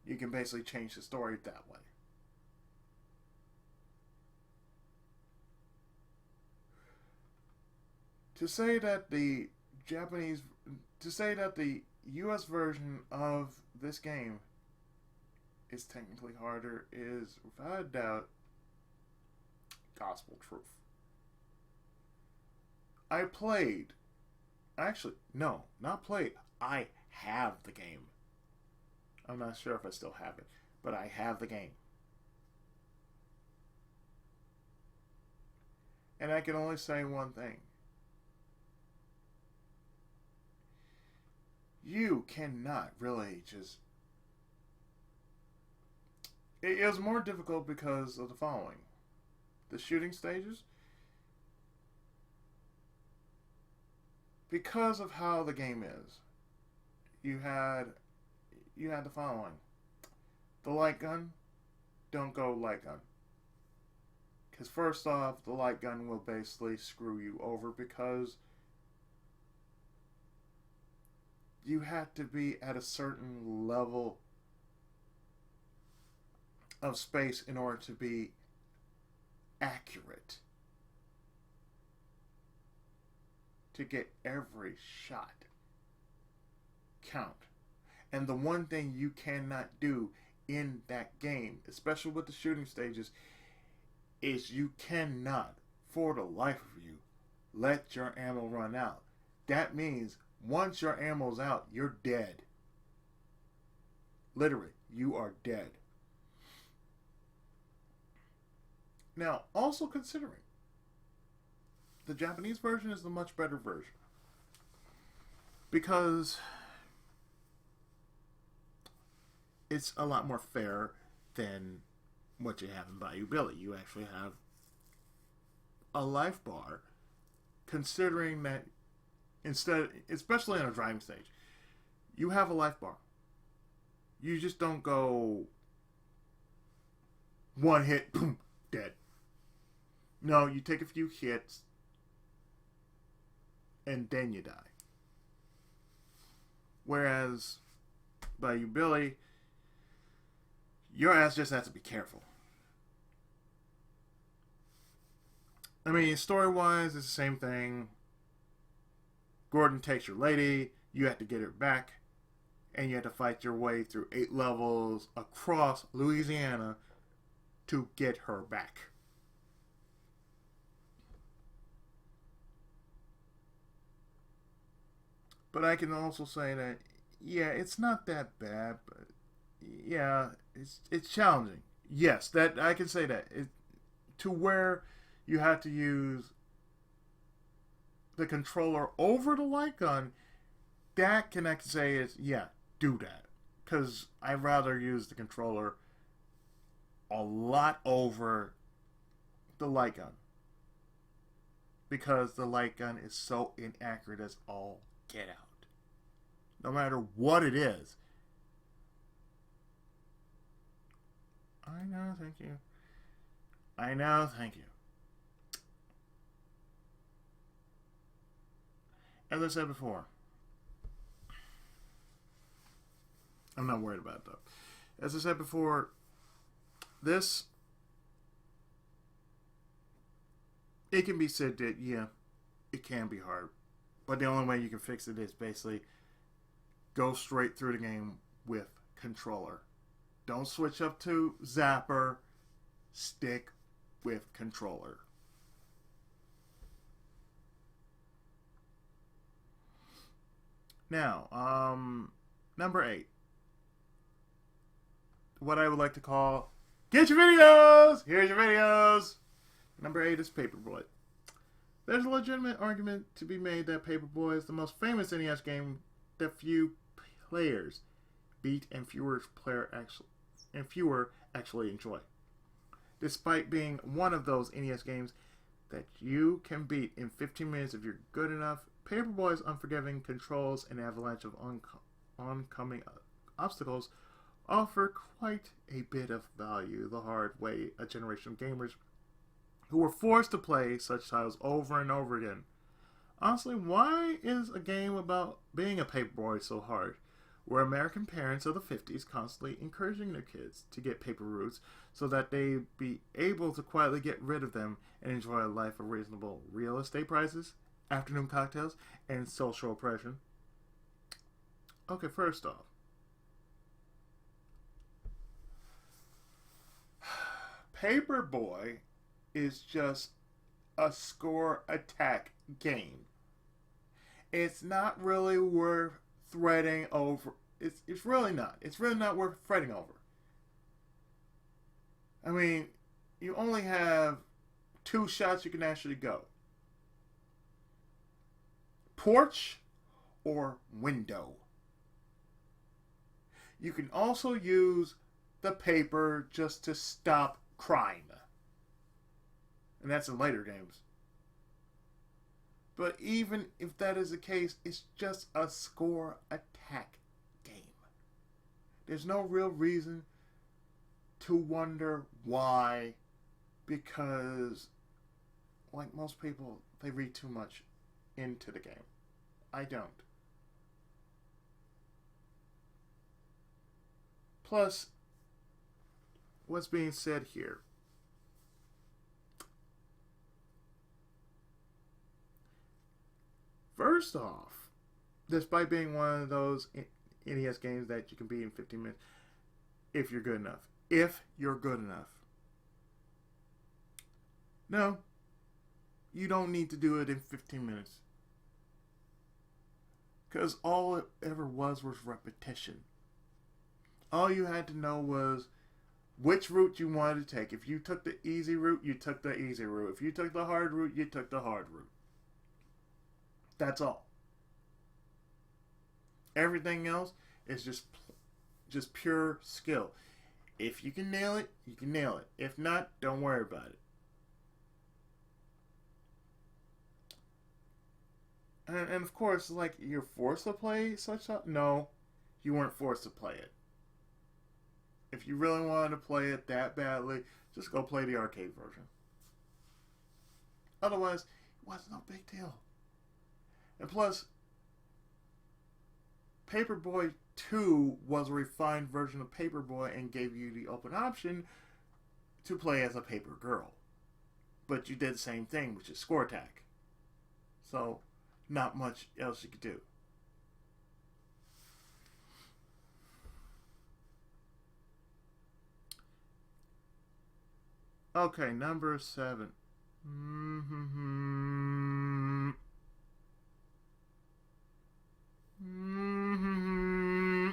You can basically change the story that way. To say that the US version of this game is technically harder is, without a doubt, gospel truth. I have the game. I'm not sure if I still have it, but I have the game. And I can only say one thing. You cannot really just... It was more difficult because of the following. The shooting stages. Because of how the game is, you had the following. The light gun, don't go light gun. Because first off, the light gun will basically screw you over because you have to be at a certain level of space in order to be accurate. To get every shot count. And the one thing you cannot do in that game, especially with the shooting stages, is you cannot, for the life of you, let your ammo run out. That means once your ammo's out, you're dead. Literally, you are dead. Now, also considering, the Japanese version is the much better version. Because it's a lot more fair than what you have in Bayou Billy. You actually have a life bar, considering that instead, especially in a driving stage, you have a life bar. You just don't go one hit, boom, dead. No, you take a few hits, and then you die. Whereas Bayou Billy, your ass just has to be careful. I mean, story-wise, it's the same thing. Gordon takes your lady, you had to get her back, and you had to fight your way through 8 levels across Louisiana to get her back. But I can also say that, yeah, it's not that bad, but yeah, it's challenging. Yes, that I can say that. To where you have to use the controller over the light gun, that can I can say is, yeah, do that. Because I'd rather use the controller a lot over the light gun. Because the light gun is so inaccurate as all get out. No matter what it is. I know, thank you. I know, thank you. As I said before, I'm not worried about it though. As I said before, this, it can be said that, yeah, it can be hard. But the only way you can fix it is basically go straight through the game with controller. Don't switch up to Zapper. Stick with controller. Now, number 8. What I would like to call, get your videos! Here's your videos! Number 8 is Paperboy. There's a legitimate argument to be made that Paperboy is the most famous NES game that few players beat and fewer actually enjoy. Despite being one of those NES games that you can beat in 15 minutes if you're good enough, Paperboy's unforgiving controls and avalanche of oncoming obstacles offer quite a bit of value the hard way a generation of gamers who were forced to play such titles over and over again. Honestly, why is a game about being a paperboy so hard? Were American parents of the 50s constantly encouraging their kids to get paper routes so that they'd be able to quietly get rid of them and enjoy a life of reasonable real estate prices, afternoon cocktails, and social oppression? Okay, first off, Paperboy is just a score attack game. It's not really worth threading over. It's really not. It's really not worth fretting over. I mean, you only have 2 shots you can actually go. Porch or window. You can also use the paper just to stop crime. And that's in later games. But even if that is the case, it's just a score attack game. There's no real reason to wonder why, because, like most people, they read too much into the game. I don't. Plus, what's being said here? First off, despite being one of those NES games that you can beat in 15 minutes, if you're good enough. If you're good enough. No, you don't need to do it in 15 minutes. Because all it ever was repetition. All you had to know was which route you wanted to take. If you took the easy route, you took the easy route. If you took the hard route, you took the hard route. That's all. Everything else is just pure skill. If you can nail it, you can nail it. If not, don't worry about it. And of course, like, you're forced to play such stuff? No, you weren't forced to play it. If you really wanted to play it that badly, just go play the arcade version. Otherwise, it was no big deal. And plus, Paperboy 2 was a refined version of Paperboy and gave you the open option to play as a paper girl. But you did the same thing, which is score attack. So, not much else you could do. Okay, number 7. Mm-hmm. Mm-hmm.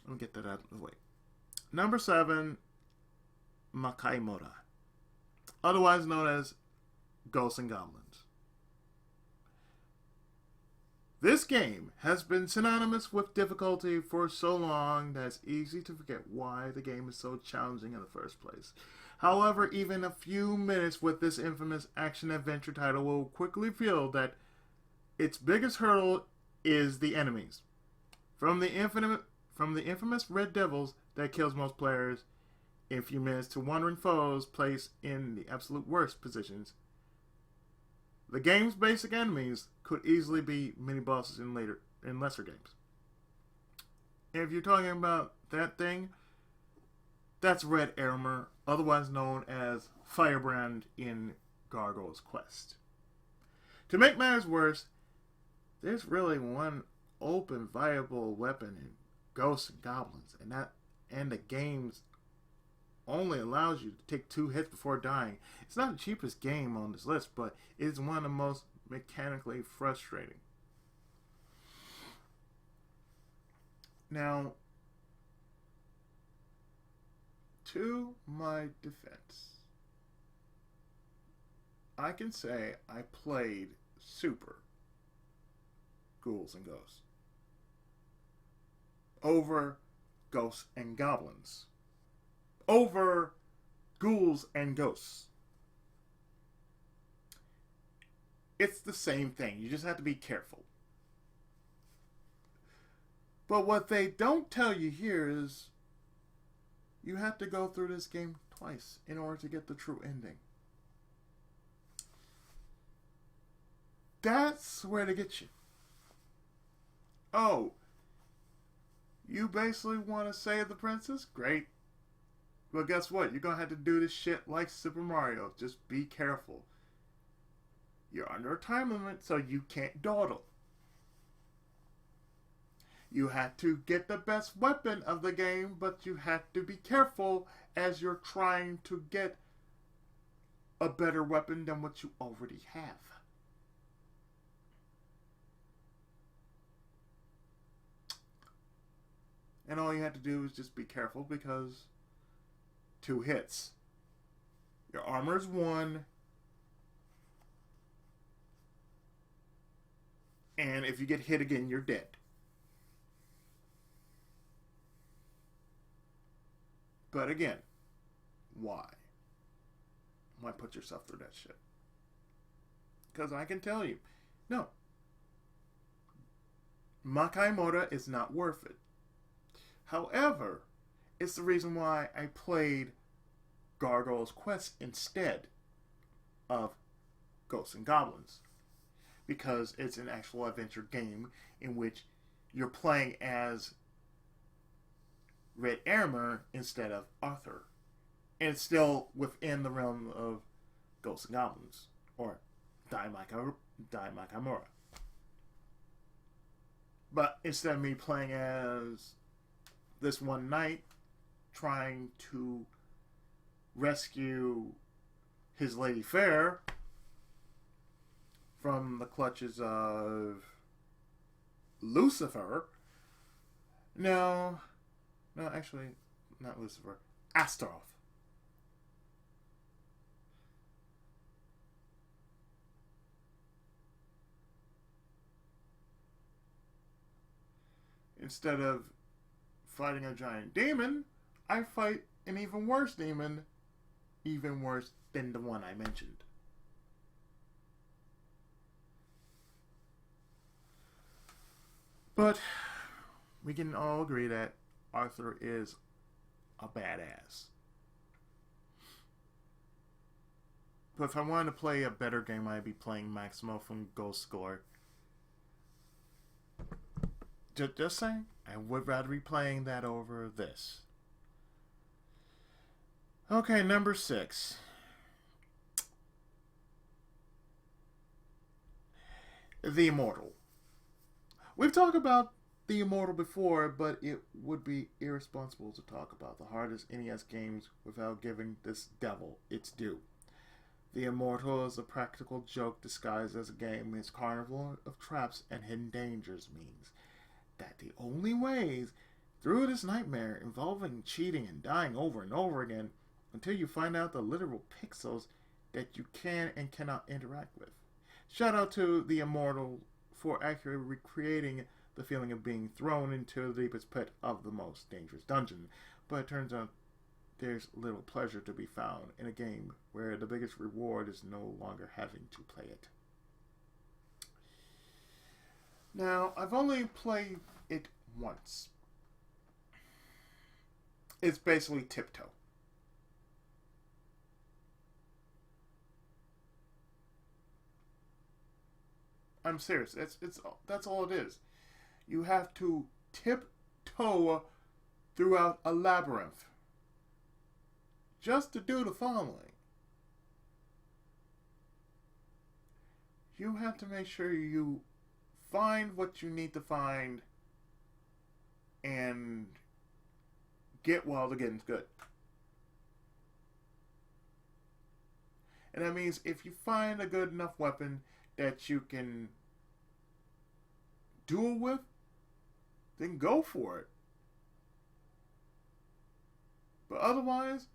Let me get that out of the way. Number 7, Makaimura, otherwise known as Ghosts and Goblins. This game has been synonymous with difficulty for so long that it's easy to forget why the game is so challenging in the first place. However, even a few minutes with this infamous action-adventure title will quickly reveal that its biggest hurdle is the enemies. From the infamous Red Devils that kills most players in a few minutes to wandering foes placed in the absolute worst positions, the game's basic enemies could easily be mini-bosses in lesser games. And if you're talking about that thing, that's Red Armor, otherwise known as Firebrand in Gargoyle's Quest. To make matters worse, there's really one open, viable weapon in Ghosts and Goblins, and the game's only allows you to take 2 hits before dying. It's not the cheapest game on this list, but it is one of the most mechanically frustrating. Now, to my defense, I can say I played Super Ghouls and Ghosts over Ghosts and Goblins over Ghouls and Ghosts. It's the same thing. You just have to be careful. But what they don't tell you here is you have to go through this game twice in order to get the true ending. That's where to get you. Oh, you basically want to save the princess? Great. Well, guess what? You're going to have to do this shit like Super Mario. Just be careful. You're under a time limit, so you can't dawdle. You have to get the best weapon of the game, but you have to be careful as you're trying to get a better weapon than what you already have. And all you have to do is just be careful because 2 hits. Your armor's 1. And if you get hit again, you're dead. But again, why? Why put yourself through that shit? Because I can tell you, no. Makaimura is not worth it. However, it's the reason why I played Gargoyle's Quest instead of Ghosts and Goblins. Because it's an actual adventure game in which you're playing as Red Armor instead of Arthur. And it's still within the realm of Ghosts and Goblins. Or Dai Makaimura. But instead of me playing as this one knight trying to rescue his Lady Fair from the clutches of Lucifer. No, actually, not Lucifer. Astaroth. Instead of fighting a giant demon, I fight an even worse demon, even worse than the one I mentioned. But we can all agree that Arthur is a badass. But if I wanted to play a better game, I'd be playing Maximo from Ghost Score. Just saying, I would rather be playing that over this. Okay, number 6. The Immortal. We've talked about the Immortal before, but it would be irresponsible to talk about the hardest NES games without giving this devil its due. The Immortal is a practical joke disguised as a game. Its carnival of traps and hidden dangers means that the only ways through this nightmare involving cheating and dying over and over again until you find out the literal pixels that you can and cannot interact with. Shout out to the Immortal for accurately recreating the feeling of being thrown into the deepest pit of the most dangerous dungeon. But it turns out there's little pleasure to be found in a game where the biggest reward is no longer having to play it. Now, I've only played it once. It's basically Tiptoe. I'm serious. That's all it is. You have to tiptoe throughout a labyrinth just to do the following. You have to make sure you find what you need to find and get while the getting's good. And that means if you find a good enough weapon that you can duel with, then go for it. But otherwise,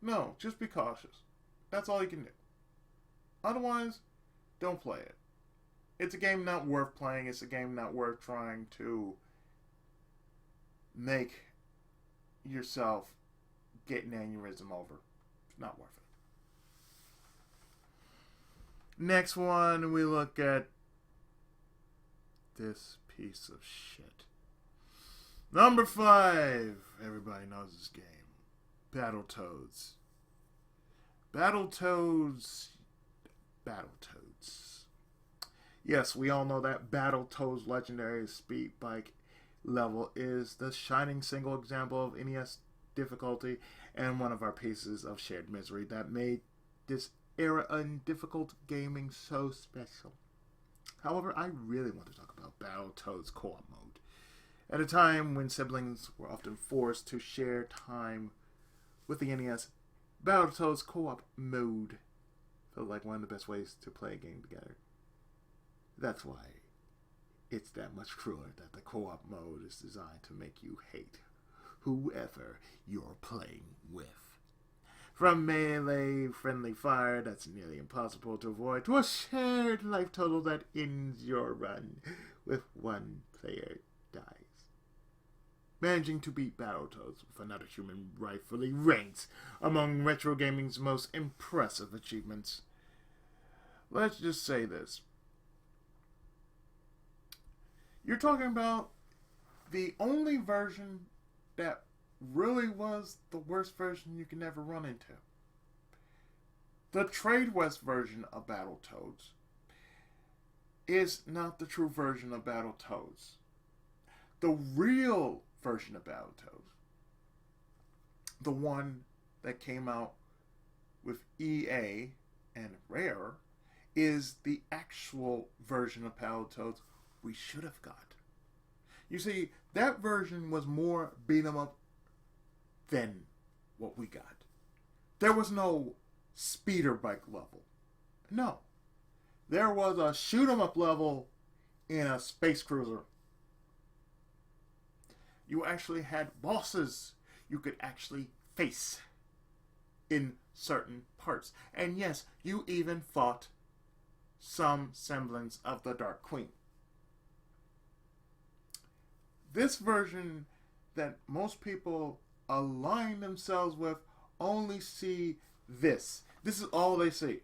no, just be cautious. That's all you can do. Otherwise, don't play it. It's a game not worth playing. It's a game not worth trying to make yourself get an aneurysm over. It's not worth it. Next one, we look at this piece of shit. Number 5. Everybody knows this game. Battletoads. Battletoads. Yes, we all know that Battletoads legendary speed bike level is the shining single example of NES difficulty and one of our pieces of shared misery that made this era in difficult gaming so special. However, I really want to talk about Battletoads co-op mode. At a time when siblings were often forced to share time with the NES, Battletoads co-op mode felt like one of the best ways to play a game together. That's why it's that much crueler that the co-op mode is designed to make you hate whoever you're playing with. From melee friendly fire that's nearly impossible to avoid to a shared life total that ends your run with one player dies. Managing to beat Battletoads with another human rightfully ranks among retro gaming's most impressive achievements. Let's just say this. You're talking about the only version that really was the worst version you can ever run into. The Trade West version of Battletoads is not the true version of Battletoads. The real version of Battletoads, the one that came out with EA and Rare, is the actual version of Battletoads we should have got. You see, that version was more beat 'em up than what we got. There was no speeder bike level. No. There was a shoot 'em up level in a space cruiser. You actually had bosses you could actually face in certain parts. And yes, you even fought some semblance of the Dark Queen. This version that most people align themselves with only see this. This is all they see.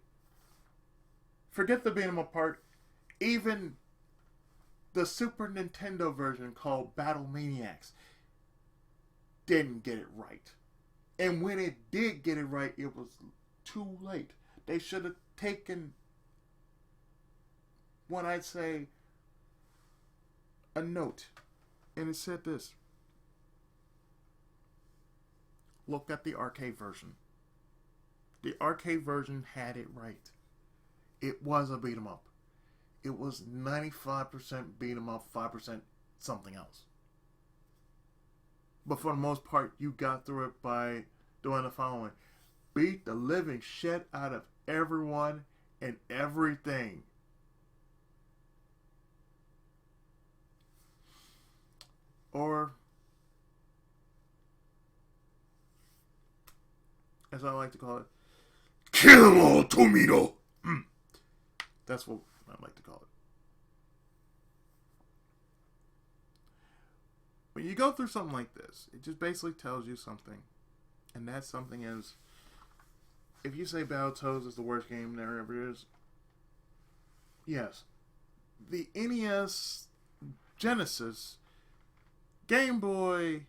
Forget the beat 'em up part. Even the Super Nintendo version called Battle Maniacs didn't get it right. And when it did get it right, it was too late. They should have taken what I'd say a note. And it said this. Look at the arcade version. The arcade version had it right. It was a beat 'em up. It was 95% beat 'em up, 5% something else. But for the most part, you got through it by doing the following. Beat the living shit out of everyone and everything. Or, as I like to call it, kill 'em all, Tomito! That's what I like to call it. When you go through something like this, it just basically tells you something. And that something is, if you say Battletoads is the worst game there ever is, yes. The NES, Genesis, Game Boy,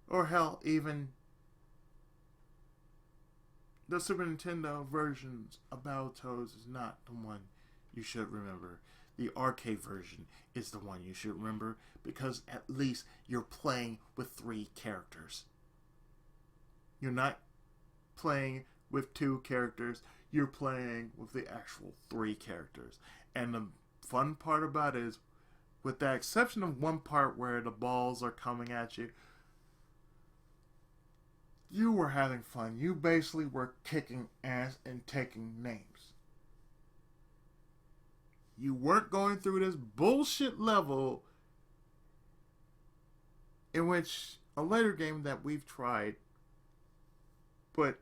or hell, even the Super Nintendo versions of Battletoads is not the one you should remember. The arcade version is the one you should remember, because at least you're playing with 3 characters. You're not playing with 2 characters, you're playing with the actual 3 characters. And the fun part about it is, with the exception of one part where the balls are coming at you, you were having fun. You basically were kicking ass and taking names. You weren't going through this bullshit level in which a later game that we've tried but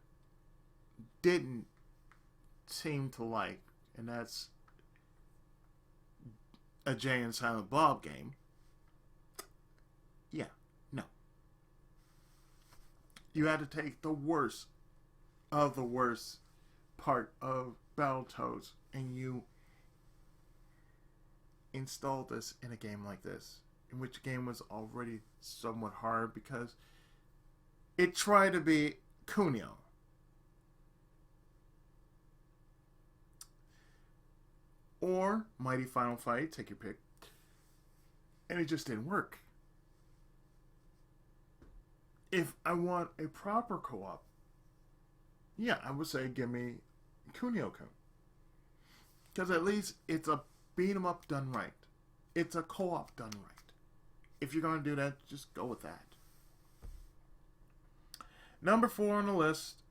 didn't seem to like, and that's a Jay and Silent Bob game. Yeah, no. You had to take the worst of the worst part of Battletoads and you installed this in a game like this, in which the game was already somewhat hard because it tried to be Kunio. Or Mighty Final Fight, take your pick. And it just didn't work. If I want a proper co-op, yeah, I would say give me Kunio-kun. Because at least it's a beat 'em up done right. It's a co-op done right. If you're going to do that, just go with that. Number 4 on the list,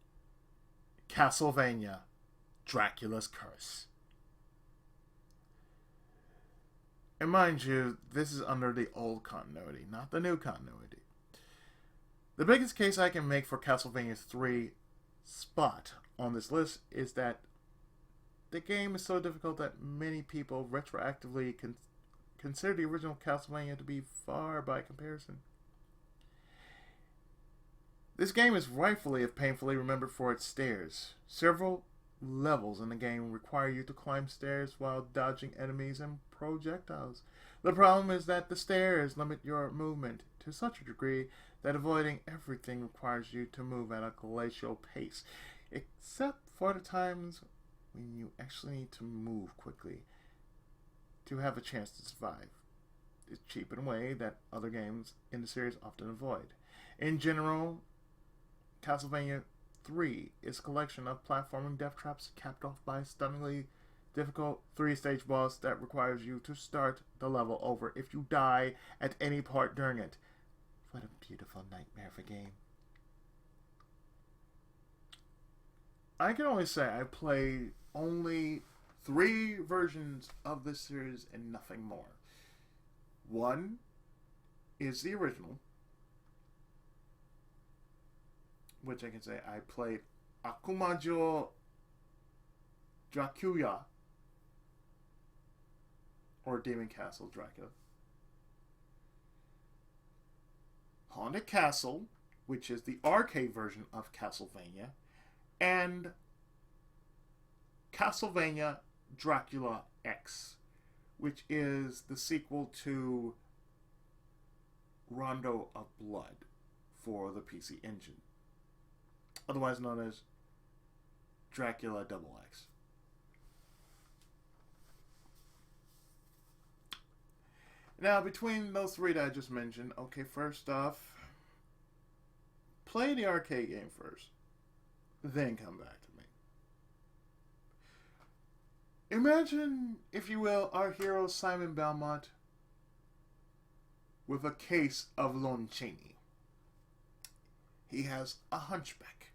Castlevania Dracula's Curse. And mind you, this is under the old continuity, not the new continuity. The biggest case I can make for Castlevania 3 spot on this list is that the game is so difficult that many people retroactively consider the original Castlevania to be far by comparison. This game is rightfully, if painfully, remembered for its stairs. Several levels in the game require you to climb stairs while dodging enemies and projectiles. The problem is that the stairs limit your movement to such a degree that avoiding everything requires you to move at a glacial pace, except for the times when you actually need to move quickly to have a chance to survive. It's cheap in a way that other games in the series often avoid. In general, Castlevania 3 is a collection of platforming death traps capped off by a stunningly difficult 3-stage boss that requires you to start the level over if you die at any part during it. What a beautiful nightmare of a game. I can only say I played only 3 versions of this series and nothing more. One is the original, which I can say I played Akumajo Dracula, or Demon Castle Dracula. Haunted Castle, which is the arcade version of Castlevania, and Castlevania Dracula X, which is the sequel to Rondo of Blood for the PC Engine, otherwise known as Dracula XX. Now, between those 3 that I just mentioned, okay, first off, play the arcade game first. then come back to me. Imagine, if you will, our hero Simon Belmont with a case of Lon Chaney. He has a hunchback.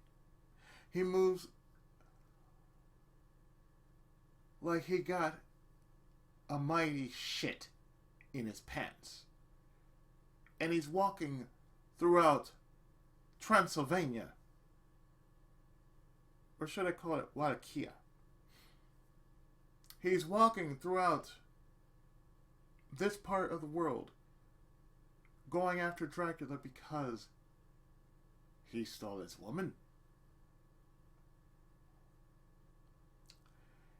He moves like he got a mighty shit in his pants. And he's walking throughout Transylvania. Or should I call it Wallachia? He's walking throughout this part of the world, going after Dracula because he stole this woman.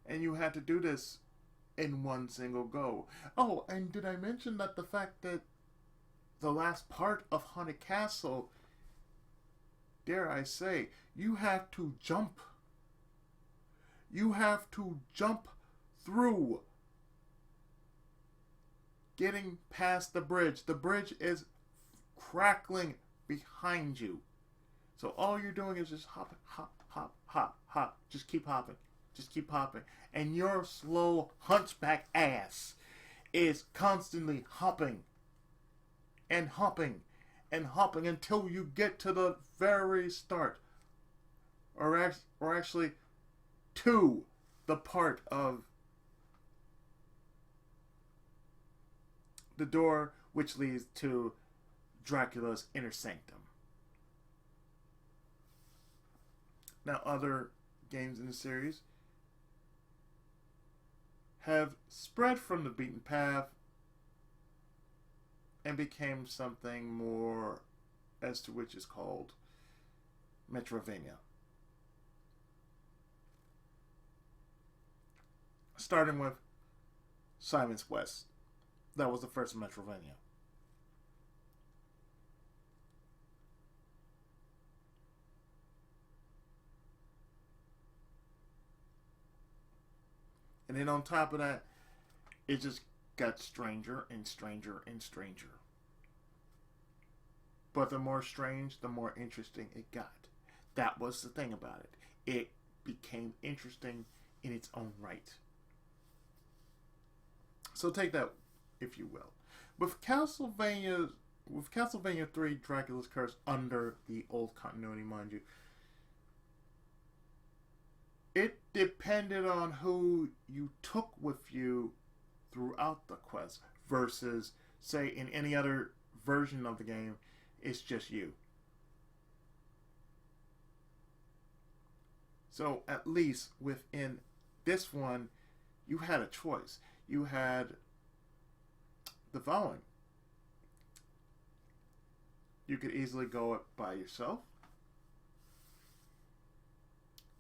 And you had to do this in one single go. Oh, and did I mention that the fact that the last part of Haunted Castle, dare I say, you have to jump. You have to jump through getting past the bridge. The bridge is crackling behind you. So all you're doing is just hopping, hop, hop, hop, hop. Just keep hopping. Just keep hopping. And your slow hunchback ass is constantly hopping and hopping and hopping until you get to the very start. Or actually to the part of the door which leads to Dracula's inner sanctum. Now, other games in the series have spread from the beaten path and became something more, as to which is called Metroidvania. Starting with Simon's Quest. That was the first Metroidvania. And then on top of that, it just got stranger and stranger and stranger. But the more strange, the more interesting it got. That was the thing about it. It became interesting in its own right. So take that, if you will. With Castlevania 3, Dracula's Curse, under the old continuity, mind you, it depended on who you took with you throughout the quest versus, say, in any other version of the game, it's just you. So at least within this one, you had a choice. You had the following. You could easily go it by yourself.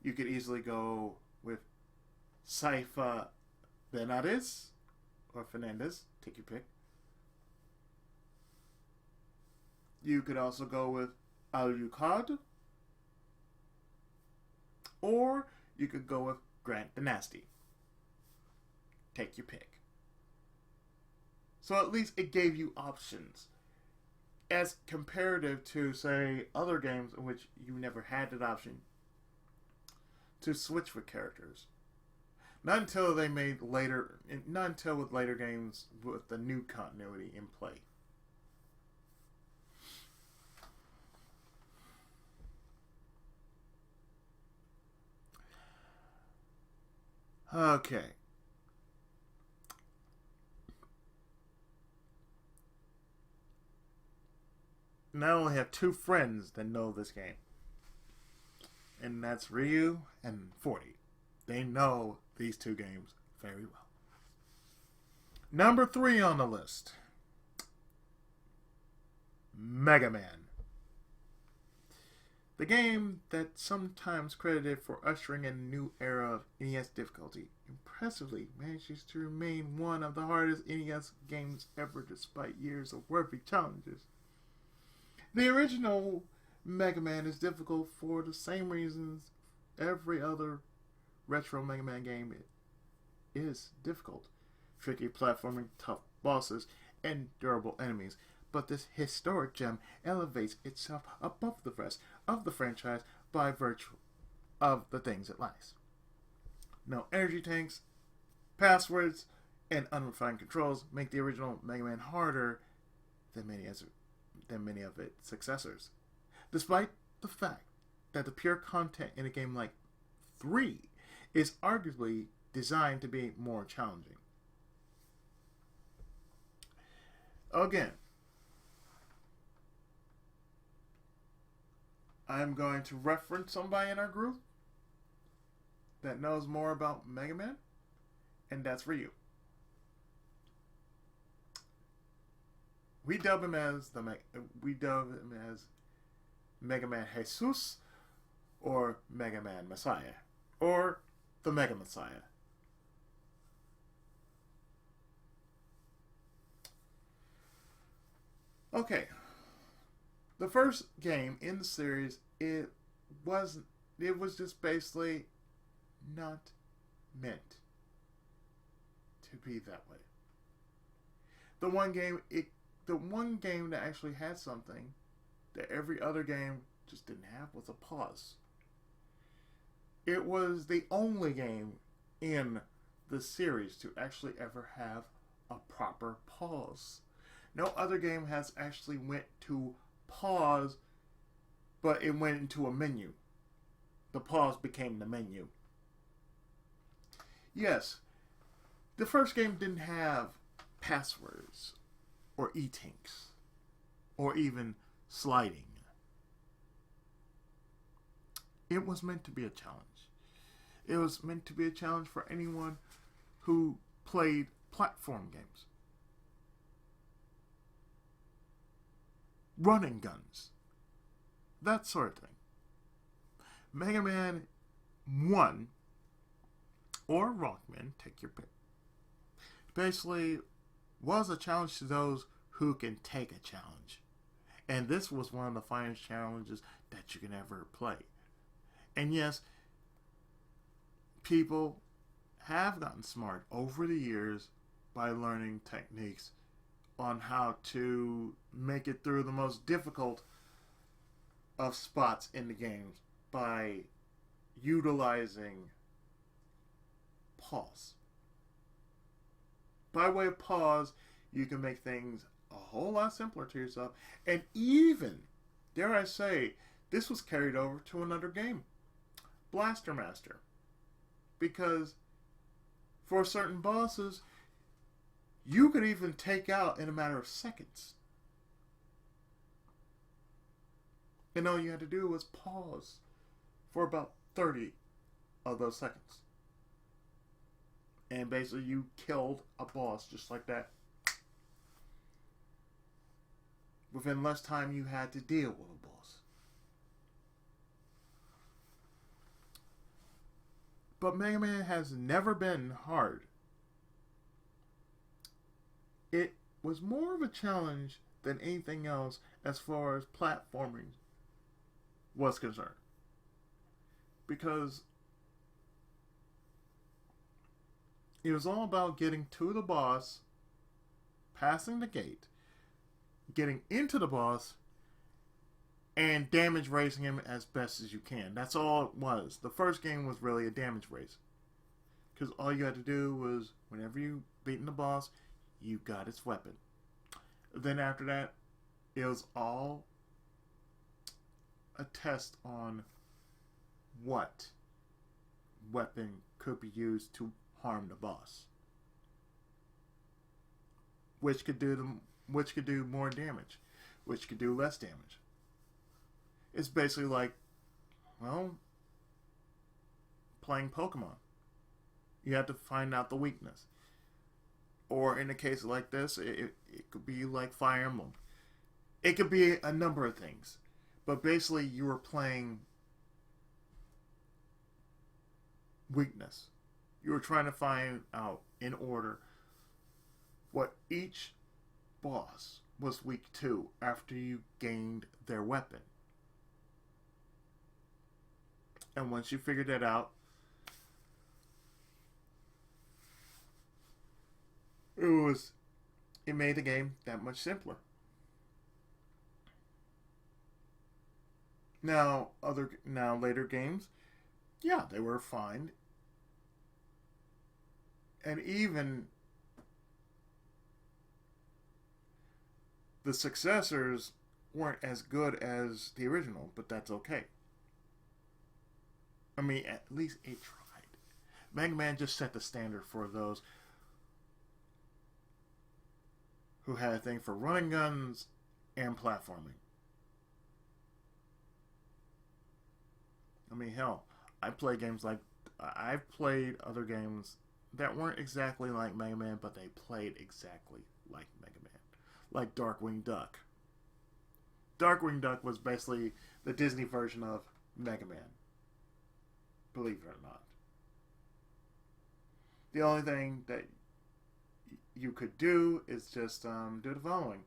You could easily go with Saifa Benarez or Fernandez. Take your pick. You could also go with Alucard. Or you could go with Grant the Nasty. Take your pick. So at least it gave you options. As comparative to, say, other games in which you never had that option to switch with characters. Not until with later games with the new continuity in play. Okay. Now I only have two friends that know this game. And that's Ryu and 40. They know these two games very well. Number 3 on the list. Mega Man. The game that's sometimes credited for ushering in a new era of NES difficulty impressively manages to remain one of the hardest NES games ever despite years of worthy challenges. The original Mega Man is difficult for the same reasons every other retro Mega Man game is difficult. Tricky platforming, tough bosses, and durable enemies. But this historic gem elevates itself above the rest of the franchise by virtue of the things it lacks. No energy tanks, passwords, and unrefined controls make the original Mega Man harder than many of its successors, despite the fact that the pure content in a game like 3 is arguably designed to be more challenging. Again, I'm going to reference somebody in our group that knows more about Mega Man, and that's for you. We dub him as Mega Man Jesus, or Mega Man Messiah, or the Mega Messiah. Okay, the first game in the series, it was just basically not meant to be that way. The one game that actually had something that every other game just didn't have was a pause. It was the only game in the series to actually ever have a proper pause. No other game has actually went to pause, but it went into a menu. The pause became the menu. Yes, the first game didn't have passwords or e-tinks or even sliding. It was meant to be a challenge. It was meant to be a challenge for anyone who played platform games. Running guns. That sort of thing. Mega Man 1 or Rockman, take your pick, basically was a challenge to those who can take a challenge. And this was one of the finest challenges that you can ever play. And yes, people have gotten smart over the years by learning techniques on how to make it through the most difficult of spots in the games by utilizing pause. By way of pause, you can make things a whole lot simpler to yourself. And even, dare I say, this was carried over to another game, Blaster Master. Because for certain bosses, you could even take out in a matter of seconds. And all you had to do was pause for about 30 of those seconds. And basically you killed a boss just like that. Within less time you had to deal with a boss. But Mega Man has never been hard. It was more of a challenge than anything else as far as platforming was concerned. Because it was all about getting to the boss, passing the gate, getting into the boss, and damage racing him as best as you can. That's all it was. The first game was really a damage race. Because all you had to do was, whenever you beaten the boss, you got its weapon. Then after that, it was all a test on what weapon could be used to harm the boss. Which could do more damage, which could do less damage. It's basically like, well, playing Pokemon. You have to find out the weakness. Or in a case like this, it could be like Fire Emblem. It could be a number of things. But basically you were playing weakness. You were trying to find out in order what each boss was weak to after you gained their weapon. And once you figured that out, it made the game that much simpler. Now later games Yeah, they were fine. And even the successors weren't as good as the original, but that's okay. I mean, at least it tried. Mega Man just set the standard for those who had a thing for running guns and platforming. I mean, hell, I've played other games that weren't exactly like Mega Man, but they played exactly like Mega Man. Like Darkwing Duck. Darkwing Duck was basically the Disney version of Mega Man. Believe it or not. The only thing that you could do is just do the following.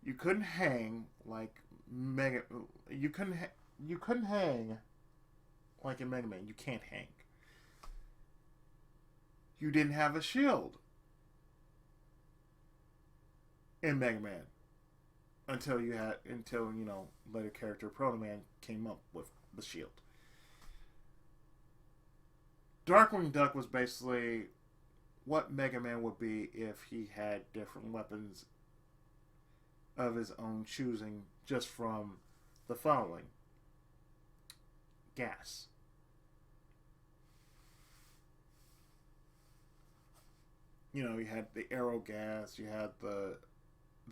You couldn't hang like Mega. You couldn't hang like in Mega Man. You can't hang. You didn't have a shield in Mega Man until later character Proto Man came up with the shield. Darkwing Duck was basically what Mega Man would be if he had different weapons of his own choosing, just from the following: gas. You had the arrow gas, you had the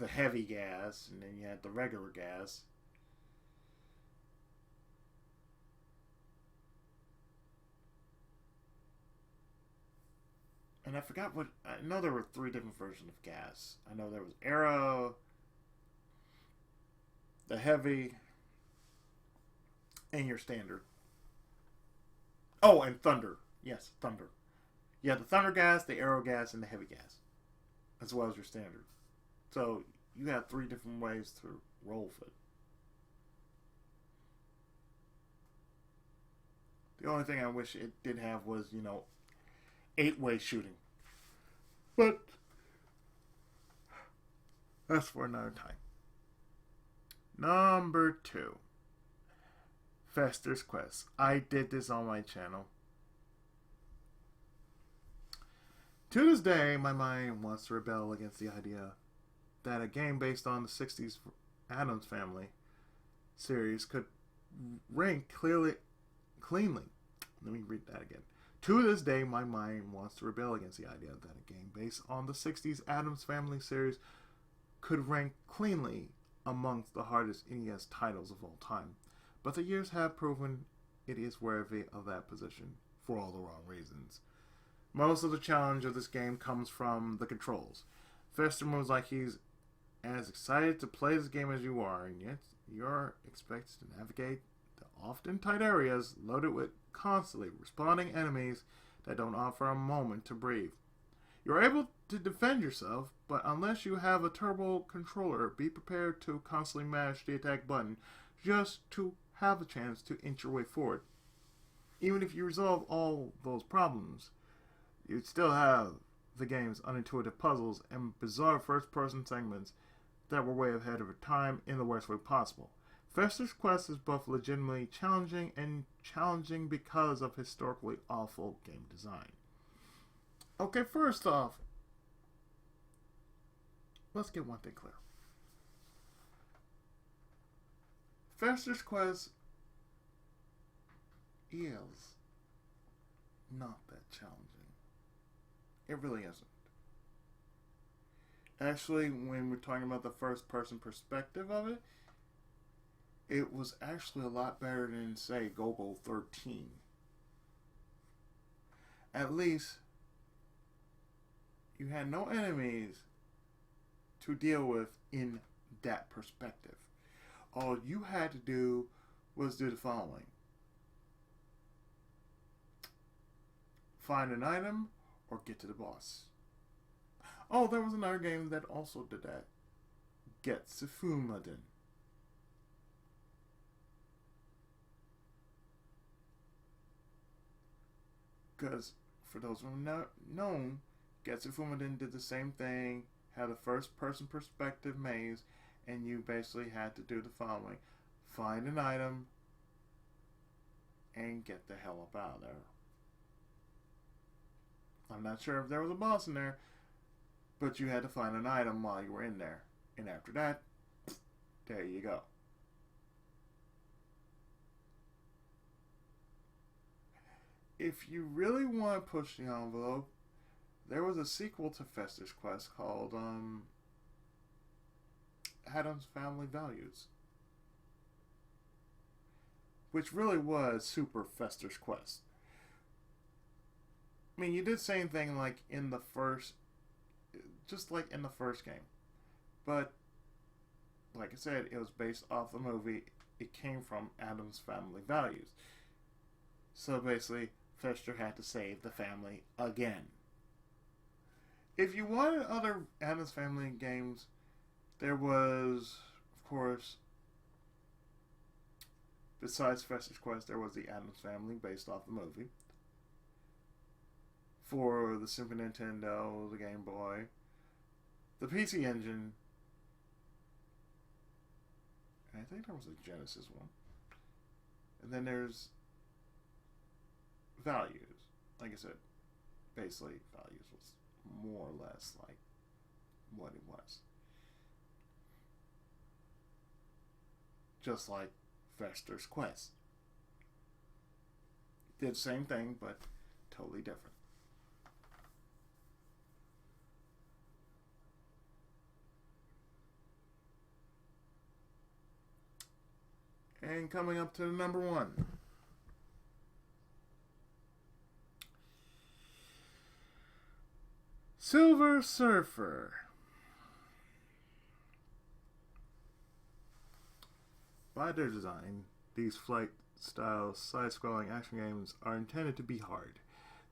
heavy gas, and then you had the regular gas. And I forgot what... I know there were 3 different versions of gas. I know there was arrow, the heavy, and your standard. Oh, and thunder. Yes, thunder. You had the thunder gas, the arrow gas, and the heavy gas, as well as your standard. So you had 3 different ways to roll with it. The only thing I wish it did have was, 8-way shooting. But that's for another time. Number 2. Festus Quest. I did this on my channel. To this day, my mind wants to rebel against the idea that a game based on the 60s Addams Family series could rank cleanly. Let me read that again. To this day, my mind wants to rebel against the idea that a game based on the 60s Addams Family series could rank cleanly amongst the hardest NES titles of all time. But the years have proven it is worthy of that position for all the wrong reasons. Most of the challenge of this game comes from the controls. Fester moves like he's as excited to play this game as you are, and yet you're expected to navigate the often tight areas loaded with constantly responding enemies that don't offer a moment to breathe. You're able to defend yourself, but unless you have a turbo controller, be prepared to constantly mash the attack button just to have a chance to inch your way forward. Even if you resolve all those problems, you'd still have the game's unintuitive puzzles and bizarre first-person segments that were way ahead of her time in the worst way possible. Festus Quest is both legitimately challenging and challenging because of historically awful game design. Okay, first off, let's get one thing clear. Festus Quest is not that challenging. It really isn't. Actually, when we're talking about the first-person perspective of it, it was actually a lot better than, say, Go-Go 13. At least, you had no enemies to deal with in that perspective. All you had to do was do the following. Find an item or get to the boss. Oh, there was another game that also did that. Ukinden. Because, for those who are not known, Ukinden did the same thing, had a first-person perspective maze, and you basically had to do the following. Find an item, and get the hell up out of there. I'm not sure if there was a boss in there, but you had to find an item while you were in there. And after that, there you go. If you really want to push the envelope, there was a sequel to Festus Quest called Adam's Family Values, which really was Super Festus Quest. I mean, you did the same thing like in the first, just like in the first game, but like I said, it was based off the movie. It came from Adam's Family Values. So basically, Fester had to save the family again. If you wanted other Adam's Family games, there was, of course, besides Festus Quest, there was the Adam's Family based off the movie. For the Super Nintendo, the Game Boy, the PC Engine, and I think there was a Genesis one. And then there's Values. Like I said, basically Values was more or less like what it was. Just like Festus Quest. Did the same thing, but totally different. And coming up to the number one. Silver Surfer. By their design, these flight-style side-scrolling action games are intended to be hard.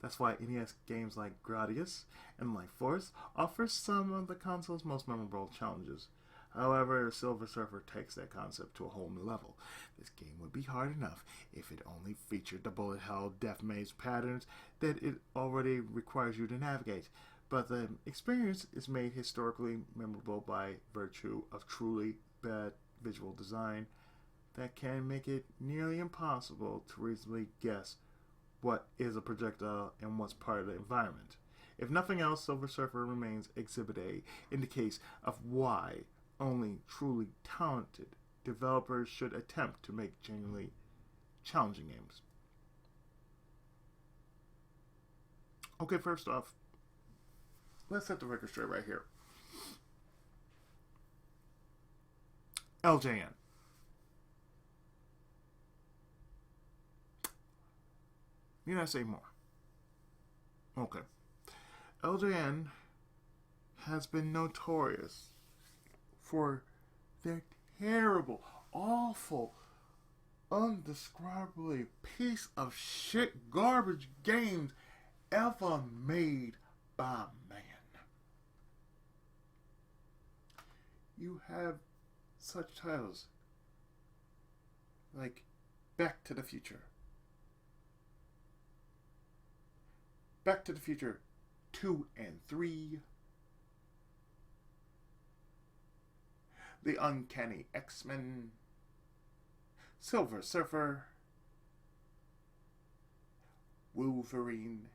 That's why NES games like Gradius and Life Force offer some of the console's most memorable challenges. However, Silver Surfer takes that concept to a whole new level. This game would be hard enough if it only featured the bullet hell death maze patterns that it already requires you to navigate. But the experience is made historically memorable by virtue of truly bad visual design that can make it nearly impossible to reasonably guess what is a projectile and what's part of the environment. If nothing else, Silver Surfer remains Exhibit A in the case of why only truly talented developers should attempt to make genuinely challenging games. Okay, first off, let's set the record straight right here. LJN. Need I say more? Okay. LJN has been notorious for their terrible, awful, undescribably piece of shit garbage games ever made by man. You have such titles like Back to the Future, Back to the Future 2 and 3, The Uncanny X-Men, Silver Surfer, Wolverine,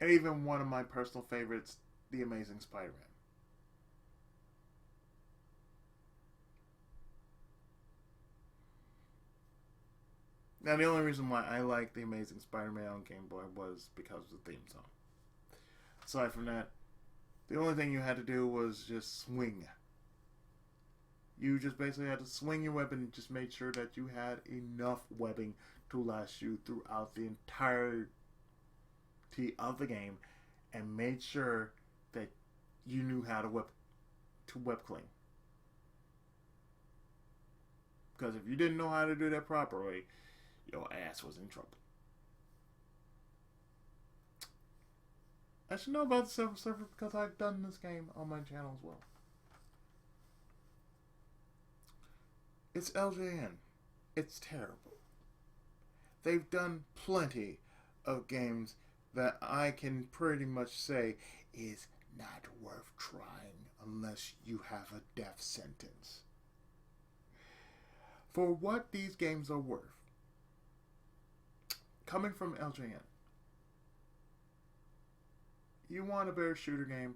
and even one of my personal favorites, The Amazing Spider-Man. Now, the only reason why I like The Amazing Spider-Man on Game Boy was because of the theme song. Aside from that, the only thing you had to do was just swing. You just basically had to swing your weapon and just made sure that you had enough webbing to last you throughout the entirety of the game, and made sure that you knew how to web clean. Because if you didn't know how to do that properly, your ass was in trouble. I should know about the Silver Surfer because I've done this game on my channel as well. It's LJN. It's terrible. They've done plenty of games that I can pretty much say is not worth trying unless you have a death sentence. For what these games are worth, coming from LJN, you want a better shooter game,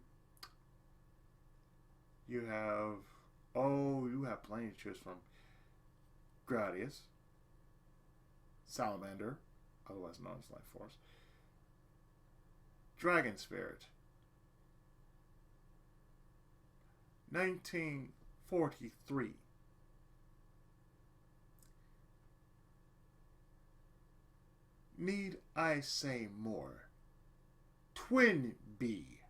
you have plenty to choose from. Gradius, Salamander, otherwise known as Life Force, Dragon Spirit, 1943, Need I Say More, Twin B,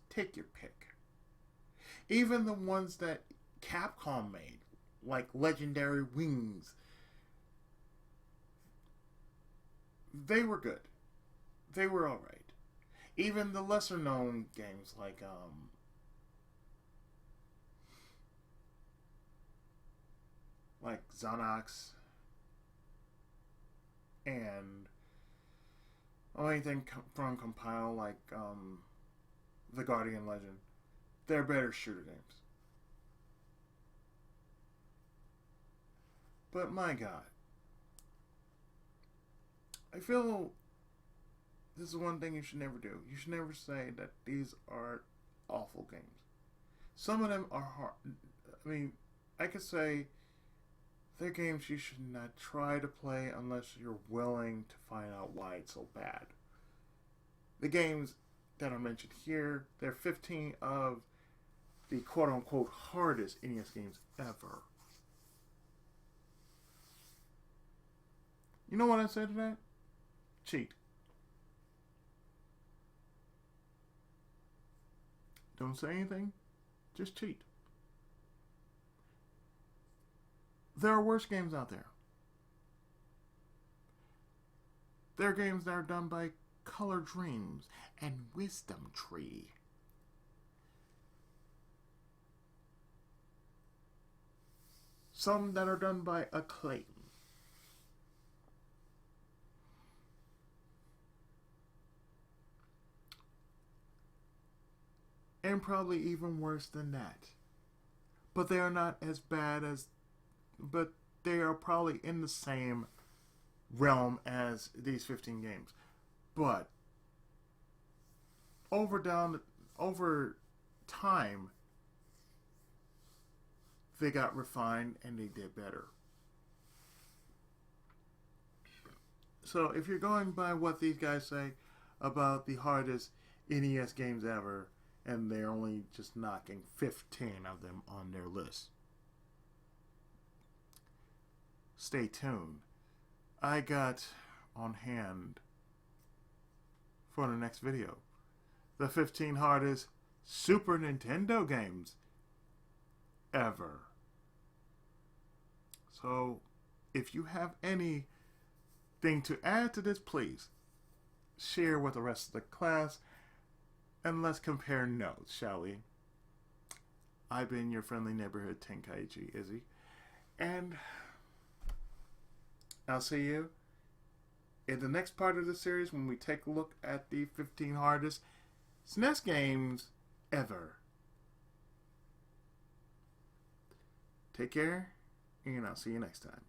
take your pick. Even the ones that Capcom made, like Legendary Wings, they were good. They were alright. Even the lesser known games like Xanax and anything from Compile like The Guardian Legend, they're better shooter games. But my God, I feel this is one thing you should never do. You should never say that these are awful games. Some of them are hard. I mean, I could say they're games you should not try to play unless you're willing to find out why it's so bad. The games that are mentioned here, they're 15 of the quote-unquote hardest NES games ever. You know what I say to that? Cheat. Don't say anything. Just cheat. There are worse games out there. There are games that are done by Color Dreams and Wisdom Tree. Some that are done by Acclaim. And probably even worse than that. But they are not as bad as... But they are probably in the same realm as these 15 games. But over time, they got refined and they did better. So if you're going by what these guys say about the hardest NES games ever, and they're only just knocking 15 of them on their list, stay tuned. I got on hand for the next video the 15 hardest Super Nintendo games ever. So if you have anything to add to this, please share with the rest of the class and let's compare notes, shall we? I've been your friendly neighborhood Tenkaichi Izzy, and I'll see you in the next part of the series when we take a look at the 15 hardest SNES games ever. Take care, and I'll see you next time.